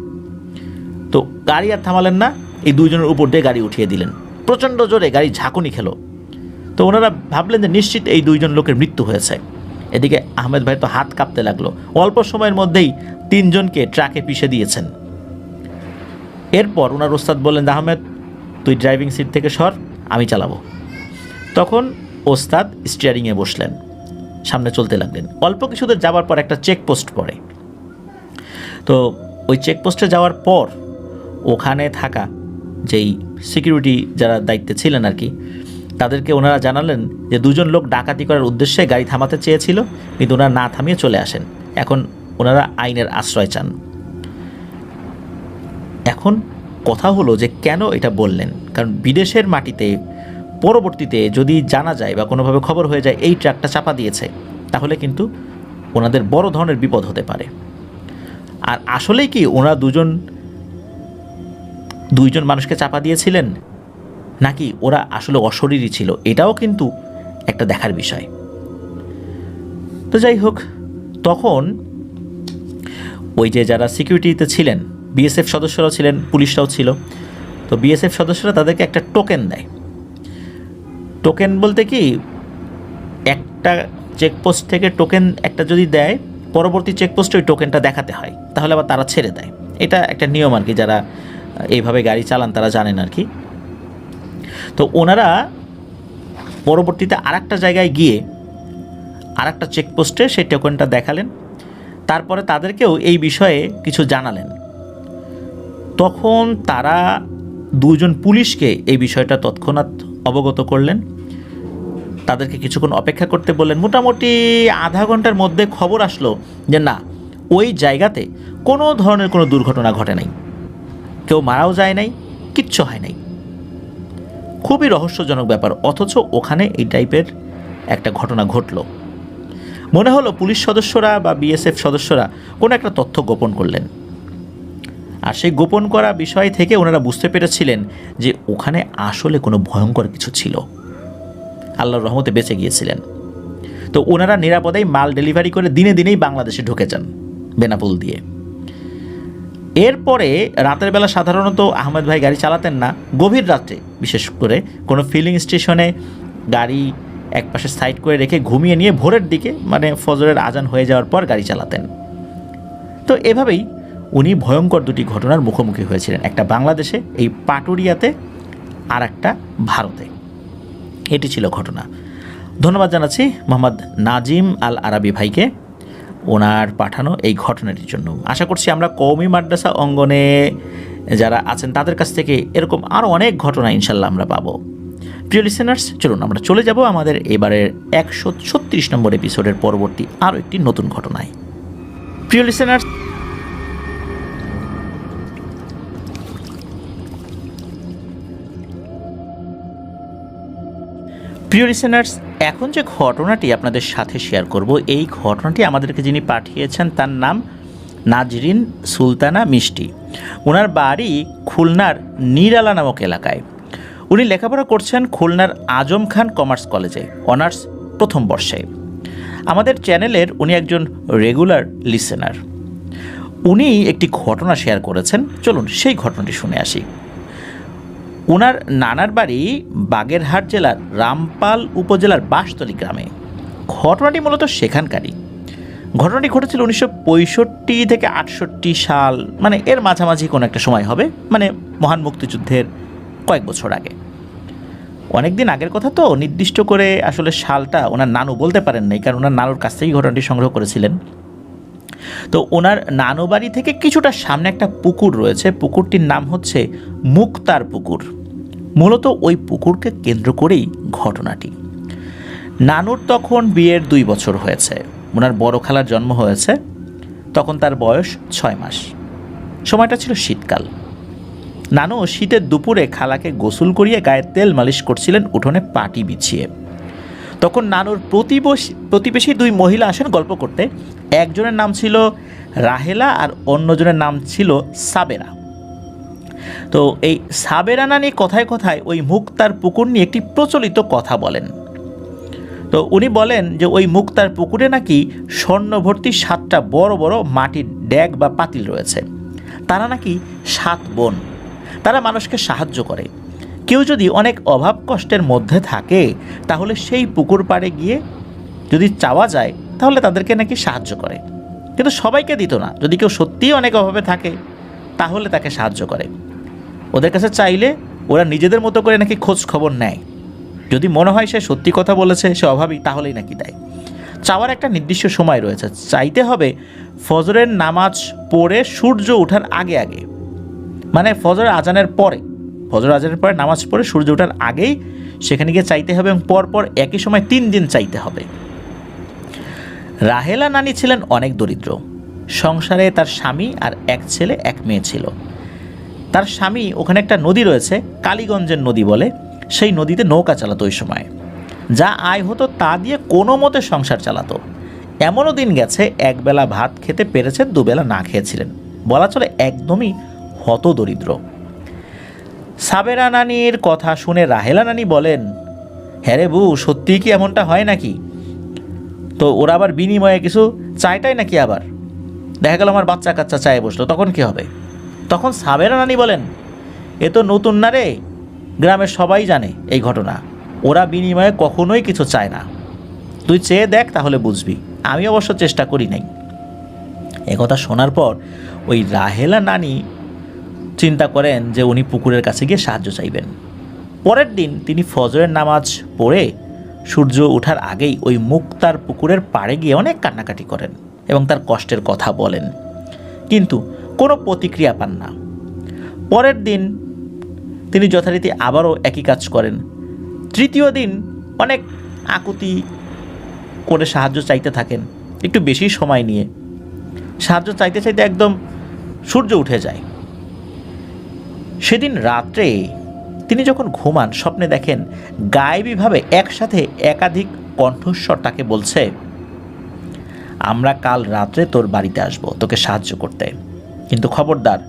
তো গাড়ি আর থামালেন না, এই 2জনের উপর দিয়ে গাড়ি উঠিয়ে দিলেন। প্রচণ্ড জোরে গাড়ি ঝাঁকুনি খেলো। তো ওনারা ভাবলেন যে নিশ্চিত এই 2জন লোকের মৃত্যু হয়েছে। এদিকে আহমেদ ভাই তো হাত কাঁপতে লাগলো। অল্প সময়ের মধ্যেই 3জনকে ট্রাকে পিষে দিয়েছেন। এরপর ওনার ওস্তাদ বললেন, আহমেদ তুই ড্রাইভিং সিট থেকে সর, আমি চালাবো। তখন ওস্তাদ স্টিয়ারিংয়ে বসলেন, সামনে চলতে লাগলেন। অল্প কিছু দূর যাওয়ার পর একটা চেকপোস্ট পড়ে। তো ওই চেকপোস্টে যাওয়ার পর ওখানে থাকা যেই সিকিউরিটি যারা দায়িত্বে ছিলেন আর কি, তাদেরকে ওনারা জানালেন যে 2জন লোক ডাকাতি করার উদ্দেশ্যে গাড়ি থামাতে চেয়েছিল, কিন্তু ওনারা না থামিয়ে চলে আসেন। এখন ওনারা আইনের আশ্রয় চান। এখন কথা হলো যে কেন এটা বললেন, কারণ বিদেশের মাটিতে পরবর্তীতে যদি জানা যায় বা কোনোভাবে খবর হয়ে যায় এই ট্রাকটা চাপা দিয়েছে, তাহলে কিন্তু ওনাদের বড় ধরনের বিপদ হতে পারে। আর আসলেই কি ওনারা 2জন মানুষকে চাপা দিয়েছিলেন, নাকি ওরা আসলে অশরীরী ছিল, এটাও কিন্তু একটা দেখার বিষয়। তো যাই হোক, তখন ওই যে যারা সিকিউরিটিতে ছিলেন, বিএসএফ সদস্যরাও ছিলেন, পুলিশরাও ছিল। তো বিএসএফ সদস্যরা তাদেরকে একটা টোকেন দেয়। টোকেন বলতে কি, একটা চেকপোস্ট থেকে টোকেন একটা যদি দেয়, পরবর্তী চেকপোস্টে ওই টোকেনটা দেখাতে হয়, তাহলে আবার তারা ছেড়ে দেয়। এটা একটা নিয়ম আর কি, যারা এইভাবে গাড়ি চালান তারা জানেন আর কি। তো ওনারা পরবর্তীতে আরেকটা জায়গায় গিয়ে আরেকটা চেকপোস্টে সেই টোকেনটা দেখালেন, তারপরে তাদেরকেও এই বিষয়ে কিছু জানালেন। তখন তারা দুজন পুলিশকে এই বিষয়টা তৎক্ষণাৎ অবগত করলেন, তাদেরকে কিছুক্ষণ অপেক্ষা করতে বললেন। মোটামুটি আধা ঘন্টার মধ্যে খবর আসলো যে না, ওই জায়গাতে কোনো ধরনের কোনো দুর্ঘটনা ঘটে নাই, কেউ মারাও যায় নাই, কিচ্ছু হয় নাই। খুবই রহস্যজনক ব্যাপার, অথচ ওখানে এই টাইপের একটা ঘটনা ঘটল। মনে হলো পুলিশ সদস্যরা বা বিএসএফ সদস্যরা কোনো একটা তথ্য গোপন করলেন, আর সেই গোপন করা বিষয় থেকে ওনারা বুঝতে পেরেছিলেন যে ওখানে আসলে কোনো ভয়ঙ্কর কিছু ছিল। আল্লাহর রহমতে বেঁচে গিয়েছিলেন। তো ওনারা নিরাপদেই মাল ডেলিভারি করে দিনে দিনেই বাংলাদেশে ঢুকে যান বেনাপোল দিয়ে। এরপরে রাতের বেলা সাধারণত আহমেদ ভাই গাড়ি চালাতেন না, গভীর রাত্রে বিশেষ করে কোনো ফিলিং স্টেশনে গাড়ি একপাশে সাইড করে রেখে ঘুমিয়ে নিয়ে ভোরের দিকে, মানে ফজরের আজান হয়ে যাওয়ার পর গাড়ি চালাতেন। তো এভাবেই উনি ভয়ঙ্কর দুটি ঘটনার মুখোমুখি হয়েছিলেন, একটা বাংলাদেশে এই পাটুরিয়াতে, আর একটা ভারতে। এটি ছিল ঘটনা। ধন্যবাদ জানাচ্ছি মোহাম্মদ নাজিম আল আরাবি ভাইকে ওনার পাঠানো এই ঘটনাটির জন্য। আশা করছি আমরা কওমি মাদ্রাসা অঙ্গনে যারা আছেন তাদের কাছ থেকে এরকম আরও অনেক ঘটনা ইনশাল্লাহ আমরা পাবো। প্রিয় লিসেনার্স, চলুন আমরা চলে যাব আমাদের এবারের 136 নম্বর এপিসোডের পরবর্তী আরও একটি নতুন ঘটনায়। প্রিয় লিসেনার্স, এখন যে ঘটনাটি আপনাদের সাথে শেয়ার করব, এই ঘটনাটি আমাদেরকে যিনি পাঠিয়েছেন তার নাম নাজরিন সুলতানা মিষ্টি। ওনার বাড়ি খুলনার নিরালা নামক এলাকায়। উনি লেখাপড়া করছেন খুলনার আজম খান কমার্স কলেজে, অনার্স প্রথম বর্ষে। আমাদের চ্যানেলের উনি একজন রেগুলার লিসেনার। উনি একটি ঘটনা শেয়ার করেছেন, চলুন সেই ঘটনাটি শুনে আসি। ওনার নানার বাড়ি বাগেরহাট জেলার রামপাল উপজেলার বাঁশতলী গ্রামে। ঘটনাটি মূলত সেখানকারই। ঘটনাটি ঘটেছিল 1965 থেকে 68 সাল, মানে এর মাঝামাঝি কোনো একটা সময় হবে, মানে মহান মুক্তিযুদ্ধের কয়েক বছর আগে। অনেক দিন আগের কথা তো, নির্দিষ্ট করে আসলে সালটা ওনার নানু বলতে পারেন নাই, কারণ ওনার নানুর কাছ থেকেই ঘটনাটি সংগ্রহ করেছিলেন। তো ওনার নানু বাড়ি থেকে কিছুটা সামনে একটা পুকুর রয়েছে, পুকুরটির নাম হচ্ছে মুক্তার পুকুর। মূলত ওই পুকুরকে কেন্দ্র করেই ঘটনাটি। নানুর তখন বিয়ের 2 বছর হয়েছে, ওনার বড় খালার জন্ম হয়েছে, তখন তার বয়স 6 মাস। সময়টা ছিল শীতকাল। নানু শীতের দুপুরে খালাকে গোসল করিয়ে গায়ে তেল মালিশ করছিলেন উঠোনে পাটি বিছিয়ে। তখন নানুর প্রতিবেশী 2 মহিলা আসেন গল্প করতে। একজনের নাম ছিল রাহেলা আর অন্যজনের নাম ছিল সাবেরা। তো এই সাবেরা নানি কথায় কথায় ওই মুক্তার পুকুর নিয়ে একটি প্রচলিত কথা বলেন। তো উনি বলেন যে ওই মুক্তার পুকুরে নাকি স্বর্ণ ভর্তি 7টা বড় বড় মাটির ড্যাগ বা পাতিল রয়েছে। তারা নাকি 7 বোন, তারা মানুষকে সাহায্য করে। কেউ যদি অনেক অভাব কষ্টের মধ্যে থাকে তাহলে সেই পুকুর পাড়ে গিয়ে যদি চাওয়া যায় তাহলে তাদেরকে নাকি সাহায্য করে, কিন্তু সবাইকে দিত না। যদি কেউ সত্যিই অনেক অভাবে থাকে তাহলে তাকে সাহায্য করে। ওদের কাছে চাইলে ওরা নিজেদের মতো করে নাকি খোঁজ খবর নেয়। যদি মনে হয় সে সত্যি কথা বলেছে, সে অভাবী, তাহলেই নাকি দেয়। চাওয়ার একটা নির্দিষ্ট সময় রয়েছে, চাইতে হবে ফজরের নামাজ পড়ে সূর্য ওঠার আগে আগে, মানে ফজর আজানের পরে নামাজ পড়ে সূর্য ওঠার আগেই সেখানে গিয়ে চাইতে হবে, এবং পরপর একই সময় 3 দিন চাইতে হবে। রাহেলা নানি ছিলেন অনেক দরিদ্র। সংসারে তার স্বামী আর 1 ছেলে 1 মেয়ে ছিল। তার স্বামী ওখানে একটা নদী রয়েছে, কালীগঞ্জের নদী বলে, সেই নদীতে নৌকা চালাতো ওই সময়। যা আয় হতো তা দিয়ে কোনো মতে সংসার চালাতো। এমনও দিন গেছে একবেলা ভাত খেতে পেরেছে, 2 বেলা না খেয়েছিলেন। বলা চলে একদমই হতদরিদ্র। সাবেরা নানির কথা শুনে রাহেলা নানি বলেন, হ্যাঁ রে বউ, সত্যিই কি এমনটা হয় নাকি? তো ওরা আবার বিনিময়ে কিছু চাইটাই নাকি? আবার দেখা গেল আমার বাচ্চা কাচ্চা চায়ে বসলো, তখন কি হবে? তখন সাবেরা নানি বলেন, এ তো নতুন না রে, গ্রামের সবাই জানে এই ঘটনা। ওরা বিনিময়ে কখনোই কিছু চায় না, তুই চেয়ে দেখ তাহলে বুঝবি। আমি অবশ্য চেষ্টা করি নাই। একথা শোনার পর ওই রাহেলা নানি চিন্তা করেন যে উনি পুকুরের কাছে গিয়ে সাহায্য চাইবেন। পরের দিন তিনি ফজরের নামাজ পড়ে সূর্য ওঠার আগেই ওই মুক্তার পুকুরের পাড়ে গিয়ে অনেক কান্নাকাটি করেন এবং তার কষ্টের কথা বলেন, কিন্তু কোনো প্রতিক্রিয়া পান না। পরের দিন তিনি যথারীতি আবারও একই কাজ করেন। তৃতীয় দিন অনেক আকুতি করে সাহায্য চাইতে থাকেন, একটু বেশি সময় নিয়ে। সাহায্য চাইতে চাইতে একদম সূর্য উঠে যায়। সেদিন রাত্রে তিনি যখন ঘুমান, স্বপ্নে দেখেন গায়েবীভাবে একসাথে একাধিক কণ্ঠস্বর তাকে বলছে, আমরা কাল রাত্রে তোর বাড়িতে আসব তোকে সাহায্য করতে, কিন্তু খবরদার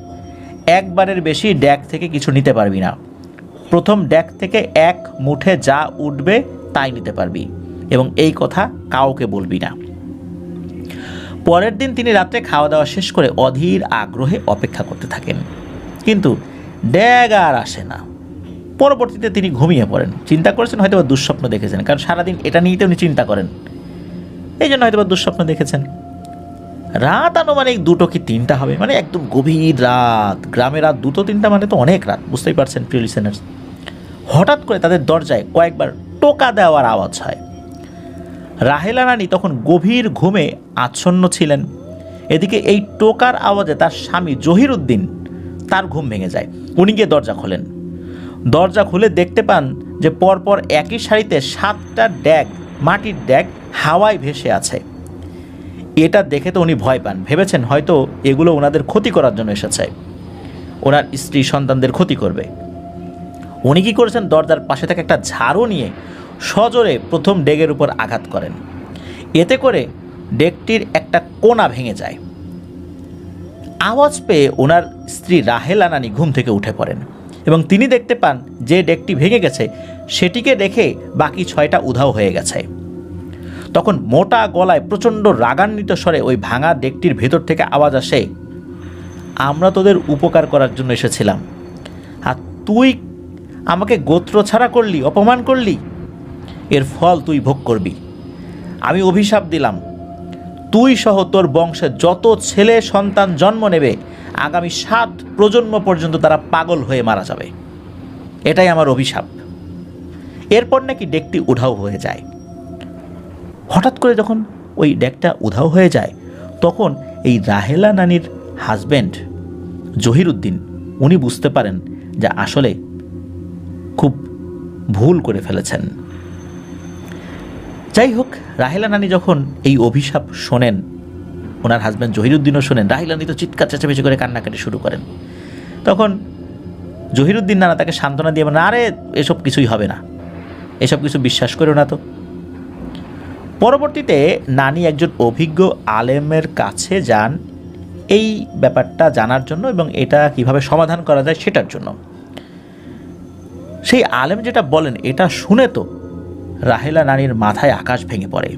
একবারের বেশি ড্যাক থেকে কিছু নিতে পারবি না। প্রথম ড্যাক থেকে এক মুঠে যা উঠবে তাই নিতে পারবি এবং এই কথা কাউকে বলবি না। পরের দিন তিনি রাত্রে খাওয়া দাওয়া শেষ করে অধীর আগ্রহে অপেক্ষা করতে থাকেন, কিন্তু ড্যাগ আর আসে না। পরবর্তীতে তিনি ঘুমিয়ে পড়েন। চিন্তা করেছেন হয়তো বা দুঃস্বপ্ন দেখেছেন, কারণ সারাদিন এটা নিয়েই তো উনি চিন্তা করেন, এই জন্য হয়তো বা দুঃস্বপ্ন দেখেছেন। রাত আনুমানিক 2টো কি 3টা হবে, মানে একদম গভীর রাত। গ্রামে রাত 2-3টা মানে তো অনেক রাত, বুঝতেই পারছেন প্রিয় লিসেনার্স। হঠাৎ করে তাদের দরজায় কয়েকবার টোকা দেওয়ার আওয়াজ হয়। রাহেলা রানী তখন গভীর ঘুমে আচ্ছন্ন ছিলেন। এদিকে এই টোকার আওয়াজে তার স্বামী জহিরুদ্দিন তার ঘুম ভেঙে যায়। উনি গিয়ে দরজা খোলেন। দরজা খুলে দেখতে পান যে পরপর একই সারিতে 7টা ড্যাগ, মাটির ড্যাগ হাওয়ায় ভেসে আছে। এটা দেখে তো উনি ভয় পান, ভেবেছেন হয়তো এগুলো ওনাদের ক্ষতি করার জন্য এসেছে, ওনার স্ত্রী সন্তানদের ক্ষতি করবে। উনি কি করেছেন, দরজার পাশে থেকে একটা ঝাড়ু নিয়ে সজোরে প্রথম ডেগের উপর আঘাত করেন। এতে করে ডেকটির একটা কোণা ভেঙে যায়। আওয়াজ পেয়ে ওনার স্ত্রী রাহেলা নানি ঘুম থেকে উঠে পড়েন এবং তিনি দেখতে পান যে ডেকটি ভেঙে গেছে সেটিকে দেখে বাকি 6টা উধাও হয়ে গেছে। তখন মোটা গলায় প্রচণ্ড রাগান্বিত স্বরে ওই ভাঙা ডেকটির ভেতর থেকে আওয়াজ আসে, আমরা তোদের উপকার করার জন্য এসেছিলাম, আর তুই আমাকে গোত্র ছাড়া করলি, অপমান করলি, এর ফল তুই ভোগ করবি। আমি অভিশাপ দিলাম, তুই সহ তোর বংশে যত ছেলে সন্তান জন্ম নেবে আগামী 7 প্রজন্ম পর্যন্ত তারা পাগল হয়ে মারা যাবে, এটাই আমার অভিশাপ। এরপর নাকি ডেকটি উধাও হয়ে যায়। হঠাৎ করে যখন ওই ডেকটা উধাও হয়ে যায় তখন এই রাহেলা নানির হাজব্যান্ড জহিরুদ্দিন উনি বুঝতে পারেন যে আসলে খুব ভুল করে ফেলেছেন। যাই হোক, রাহেলা নানি যখন এই অভিশাপ শোনেন, ওনার হাজব্যান্ড জহিরুদ্দিনও শোনেন, রাহেলা নানি তো চিৎকার চেঁচামেচি করে কান্নাকাটি শুরু করেন। তখন জহিরুদ্দিন নানা তাকে সান্ত্বনা দিয়ে বলেন, আরে এসব কিছুই হবে না, এসব কিছু বিশ্বাস করো না তো। পরবর্তীতে নানি একজন অভিজ্ঞ আলেমের কাছে যান এই ব্যাপারটা জানার জন্য এবং এটা কিভাবে সমাধান করা যায় সেটার জন্য। সেই আলেম যেটা বলেন এটা শুনে তো রাহেলা নানির মাথায় আকাশ ভেঙে পড়ে।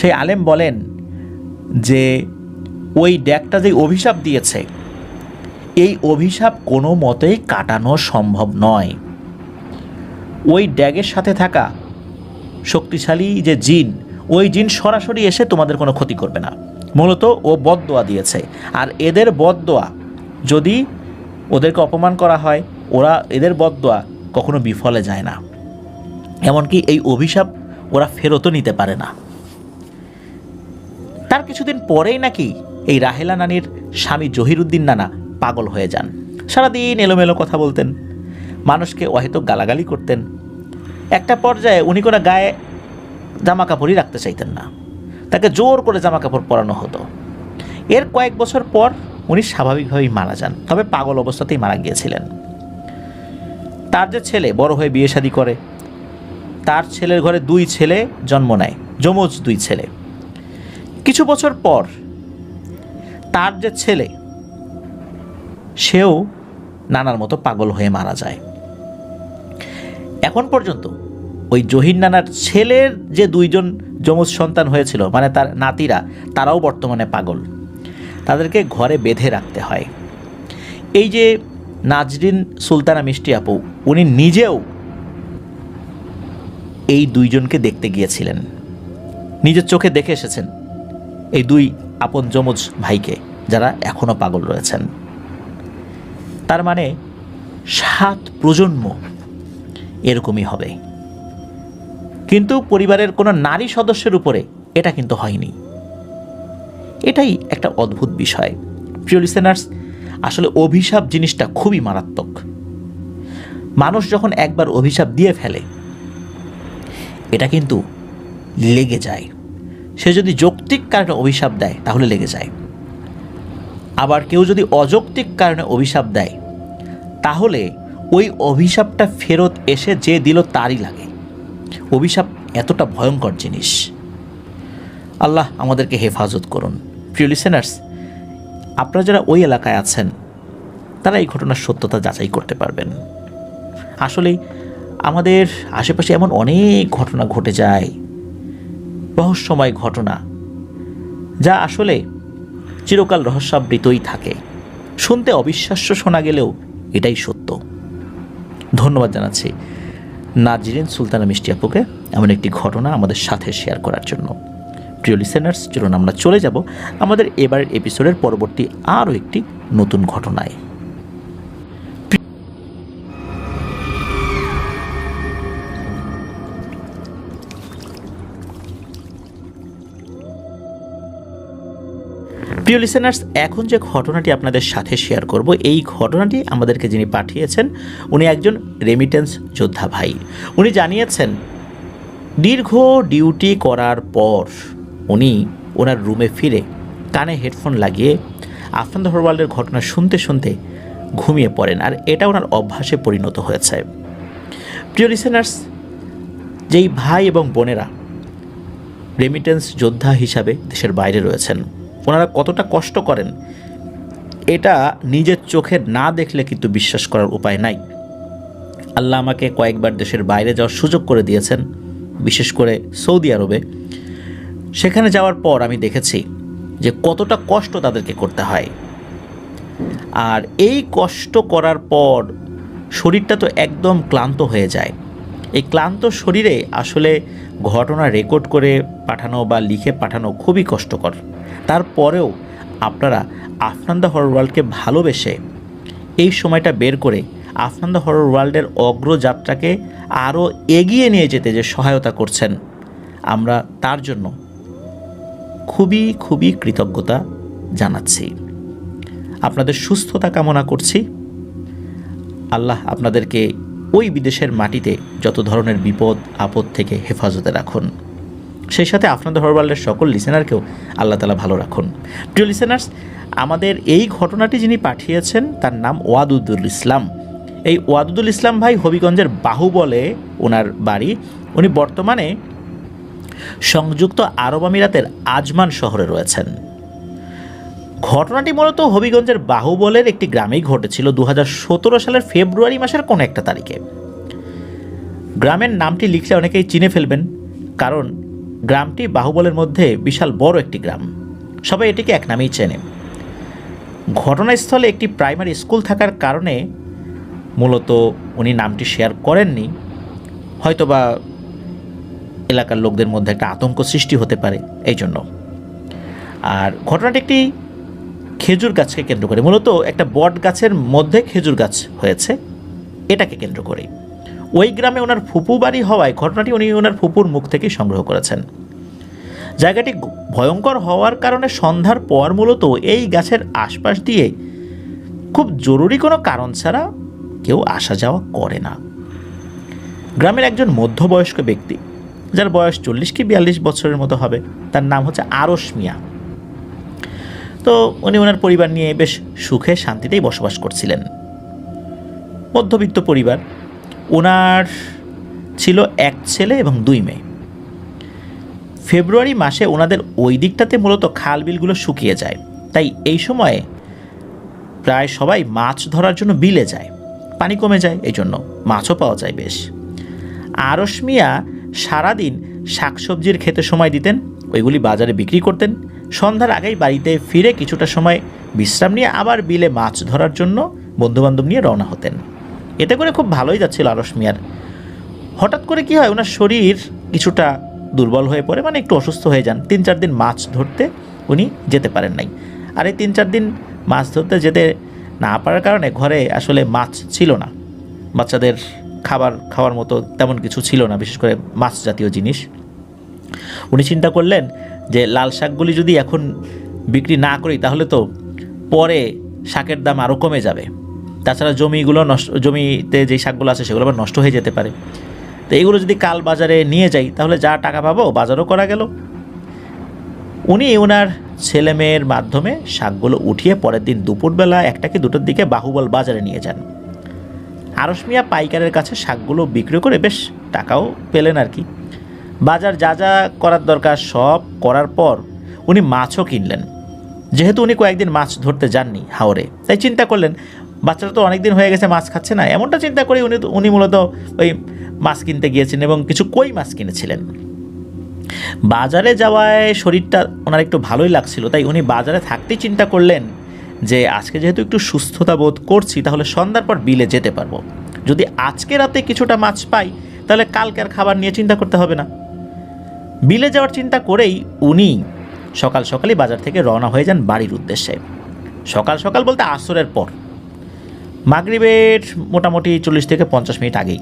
সেই আলেম বলেন যে ওই ড্যাগটা যে অভিশাপ দিয়েছে এই অভিশাপ কোনো মতেই কাটানো সম্ভব নয়। ওই ড্যাগের সাথে থাকা শক্তিশালী যে জিন, ওই জিন সরাসরি এসে তোমাদের কোনো ক্ষতি করবে না, মূলত ও বদদোয়া দিয়েছে। আর এদের বদদোয়া যদি ওদেরকে অপমান করা হয়, ওরা এদের বদদোয়া কখনো বিফলে যায় না, এমনকি এই অভিশাপ ওরা ফেরতও নিতে পারে না। তার কিছুদিন পরেই নাকি এই রাহেলা নানির স্বামী জহিরুদ্দিন নানা পাগল হয়ে যান। সারাদিন এলোমেলো কথা বলতেন, মানুষকে অহেতুক গালাগালি করতেন। একটা পর্যায়ে উনি কোনো গায়ে জামা কাপড়ই রাখতে চাইতেন না, তাকে জোর করে জামা কাপড় পরানো হতো। এর কয়েক বছর পর উনি স্বাভাবিকভাবেই মারা যান, তবে পাগল অবস্থাতেই মারা গিয়েছিলেন। তার যে ছেলে বড় হয়ে বিয়ে শাদী করে, তার ছেলের ঘরে 2 ছেলে জন্ম নেয়, যমজ 2 ছেলে। কিছু বছর পর তার যে ছেলে সেও নানার মতো পাগল হয়ে মারা যায়। এখন পর্যন্ত ওই জহির নানার ছেলের যে 2জন যমজ সন্তান হয়েছিল, মানে তার নাতিরা, তারাও বর্তমানে পাগল, তাদেরকে ঘরে বেঁধে রাখতে হয়। এই যে নাজরিন সুলতানা মিষ্টি আপু, উনি নিজেও এই দুইজনকে দেখতে গিয়েছিলেন, নিজের চোখে দেখে এসেছেন এই দুই আপন যমজ ভাইকে, যারা এখনো পাগল রয়েছেন। তার মানে 7 প্রজন্ম এরকমই হবে। কিন্তু পরিবারের কোনো নারী সদস্যের উপরে এটা কিন্তু হয়নি। এটাই একটা অদ্ভুত বিষয়। প্রিয় লিসেনার্স, আসলে অভিশাপ জিনিসটা খুবই মারাত্মক। মানুষ যখন একবার অভিশাপ দিয়ে ফেলে, এটা কিন্তু লেগে যায়। সে যদি যৌক্তিক কারণে অভিশাপ দেয় তাহলে লেগে যায়, আবার কেউ যদি অযৌক্তিক কারণে অভিশাপ দেয় তাহলে ওই অভিশাপটা ফেরত এসে যে দিল তারই লাগে। অভিশাপ এতটা ভয়ঙ্কর জিনিস। আল্লাহ আমাদেরকে হেফাজত করুন। প্রিয় লিসেনার্স, আপনারা যারা ওই এলাকায় আছেন তারা এই ঘটনার সত্যতা যাচাই করতে পারবেন। আসলেই আমাদের আশেপাশে এমন অনেক ঘটনা ঘটে যায়, রহস্যময় ঘটনা, যা আসলে চিরকাল রহস্যাবৃতই থাকে। শুনতে অবিশ্বাস্য শোনা গেলেও এটাই সত্য। ধন্যবাদ জানাচ্ছি নাজরিন সুলতানা মিষ্টি আপুকে এমন একটি ঘটনা আমাদের সাথে শেয়ার করার জন্য। প্রিয় লিসেনার্স, চলুন আমরা চলে যাব আমাদের এবারের এপিসোডের পরবর্তী আরও একটি নতুন ঘটনায়। প্রিয় লিসেনার্স, এখন যে ঘটনাটি আপনাদের সাথে শেয়ার করব, এই ঘটনাটি আমাদেরকে যিনি পাঠিয়েছেন উনি একজন রেমিটেন্স যোদ্ধা ভাই। উনি জানিয়েছেন দীর্ঘ ডিউটি করার পর উনি ওনার রুমে ফিরে কানে হেডফোন লাগিয়ে আফরান দ্য ওয়ার্ল্ডের ঘটনা শুনতে শুনতে ঘুমিয়ে পড়েন, আর এটা ওনার অভ্যাসে পরিণত হয়েছে। প্রিয় লিসেনার্স, যেই ভাই এবং বোনেরা রেমিটেন্স যোদ্ধা হিসাবে দেশের বাইরে রয়েছেন, ওনারা কতটা কষ্ট করেন এটা নিজের চোখে না দেখলে কিন্তু বিশ্বাস করার উপায় নাই। আল্লাহ আমাকে কয়েকবার দেশের বাইরে যাওয়ার সুযোগ করে দিয়েছেন, বিশেষ করে সৌদি আরবে। সেখানে যাওয়ার পর আমি দেখেছি যে কতটা কষ্ট তাদেরকে করতে হয়। আর এই কষ্ট করার পর শরীরটা তো একদম ক্লান্ত হয়ে যায়। এই ক্লান্ত শরীরে আসলে ঘটনা রেকর্ড করে পাঠানো বা লিখে পাঠানো খুবই কষ্টকর। তারপরেও আপনারা আফরান দ্য হরর ওয়ার্ল্ডকে ভালোবেসে এই সময়টা বের করে আফরান দ্য হরর ওয়ার্ল্ডের অগ্রযাত্রাকে আরও এগিয়ে নিয়ে যেতে যে সহায়তা করছেন, আমরা তার জন্য খুবই খুবই কৃতজ্ঞতা জানাচ্ছি। আপনাদের সুস্থতা কামনা করছি। আল্লাহ আপনাদেরকে ওই বিদেশের মাটিতে যত ধরনের বিপদ আপদ থেকে হেফাজতে রাখুন, সেই সাথে আফরান দ্য হরর ওয়ার্ল্ডের সকল লিসেনারকেও আল্লাহ তাআলা ভালো রাখুন। প্রিয় লিসেনার্স, আমাদের এই ঘটনাটি যিনি পাঠিয়েছেন তার নাম ওয়াদুদুল ইসলাম। এই ওয়াদুদুল ইসলাম ভাই হবিগঞ্জের বাহুবলে ওনার বাড়ি। উনি বর্তমানে সংযুক্ত আরব আমিরাতের আজমান শহরে রয়েছেন। ঘটনাটি মূলত হবিগঞ্জের বাহুবলের একটি গ্রামেই ঘটেছিল 2017 সালের ফেব্রুয়ারি মাসের কোনো একটা তারিখে। গ্রামের নামটি লিখলে অনেকেই চিনে ফেলবেন, কারণ গ্রামটি বাহুবলের মধ্যে বিশাল বড় একটি গ্রাম, সবাই এটিকে এক নামেই চেনে। ঘটনাস্থলে একটি প্রাইমারি স্কুল থাকার কারণে মূলত উনি নামটি শেয়ার করেননি। হয়তোবা এলাকার লোকদের মধ্যে একটা আতঙ্ক সৃষ্টি হতে পারে এই জন্য। আর ঘটনাটি একটি খেজুর গাছকে কেন্দ্র করে, মূলত একটা বট গাছের মধ্যে খেজুর গাছ হয়েছে, এটাকে কেন্দ্র করে। ওই গ্রামে ওনার ফুপু বাড়ি হওয়ায় ঘটনাটি উনি ওনার ফুপুর মুখ থেকেই সংগ্রহ করেছেন। জায়গাটি ভয়ঙ্কর হওয়ার কারণে সন্ধ্যার পর মূলত এই গাছের আশপাশ দিয়ে খুব জরুরি কোনো কারণ ছাড়া কেউ আসা যাওয়া করে না। গ্রামের একজন মধ্যবয়স্ক ব্যক্তি, যার বয়স 40 কি 42 বছরের মতো হবে, তার নাম হচ্ছে আরশ মিয়া। তো উনি ওনার পরিবার নিয়ে বেশ সুখে শান্তিতেই বসবাস করছিলেন। মধ্যবিত্ত পরিবার। ওনার ছিল এক ছেলে এবং 2 মেয়ে। ফেব্রুয়ারি মাসে ওনাদের ওই দিকটাতে মূলত খাল বিলগুলো শুকিয়ে যায়, তাই এই সময়ে প্রায় সবাই মাছ ধরার জন্য বিলে যায়, পানি কমে যায়, এই জন্য মাছও পাওয়া যায় বেশ। আরশ মিয়া সারাদিন শাকসবজির খেতে সময় দিতেন, ওইগুলি বাজারে বিক্রি করতেন। সন্ধ্যার আগেই বাড়িতে ফিরে কিছুটা সময় বিশ্রাম নিয়ে আবার বিলে মাছ ধরার জন্য বন্ধুবান্ধব নিয়ে রওনা হতেন। এতে করে খুব ভালোই যাচ্ছিল আরশ মিয়ার। হঠাৎ করে কি হয়, ওনার শরীর কিছুটা দুর্বল হয়ে পড়ে, মানে একটু অসুস্থ হয়ে যান। 3-4 দিন মাছ ধরতে উনি যেতে পারেন নাই। আর এই 3-4 দিন মাছ ধরতে যেতে না পারার কারণে ঘরে আসলে মাছ ছিল না, বাচ্চাদের খাওয়ার মতো তেমন কিছু ছিল না, বিশেষ করে মাছ জাতীয় জিনিস। উনি চিন্তা করলেন যে লাল শাকগুলি যদি এখন বিক্রি না করি তাহলে তো পরে শাকের দাম আরও কমে যাবে। তাছাড়া জমিতে যেই শাকগুলো আছে সেগুলো আবার নষ্ট হয়ে যেতে পারে। তো এইগুলো যদি কাল বাজারে নিয়ে যাই তাহলে যা টাকা পাবো বাজারও করা গেল। উনি ওনার ছেলে মেয়ের মাধ্যমে শাকগুলো উঠিয়ে পরের দিন দুপুরবেলা 1টা কি 2টোর দিকে বাহুবল বাজারে নিয়ে যান। আরশ মিয়া পাইকারের কাছে শাকগুলো বিক্রি করে বেশ টাকাও পেলেন আর কি। বাজার যা যা করার দরকার সব করার পর উনি মাছও কিনলেন। যেহেতু উনি কয়েকদিন মাছ ধরতে যাননি হাওরে, তাই চিন্তা করলেন বাচ্চারা তো অনেক দিন হয়ে গেছে মাছ খাচ্ছে না, এমনটা চিন্তা করে উনি মূলত ওই মাছ কিনতে গিয়েছেন এবং কিছু কই মাছ কিনেছিলেন। বাজারে যাওয়ায় শরীরটা ওনার একটু ভালোই লাগছিল, তাই উনি বাজারে থাকতেই চিন্তা করলেন যে আজকে যেহেতু একটু সুস্থতা বোধ করছি তাহলে সন্ধ্যার পর বিলে যেতে পারবো। যদি আজকে রাতে কিছুটা মাছ পাই তাহলে কালকের খাবার নিয়ে চিন্তা করতে হবে না। বিলে যাওয়ার চিন্তা করেই উনি সকাল সকালই বাজার থেকে রওনা হয়ে যান বাড়ির উদ্দেশ্যে। সকাল সকাল বলতে আসরের পর, মাগরিবের মোটামুটি 40 থেকে 50 মিনিট আগেই।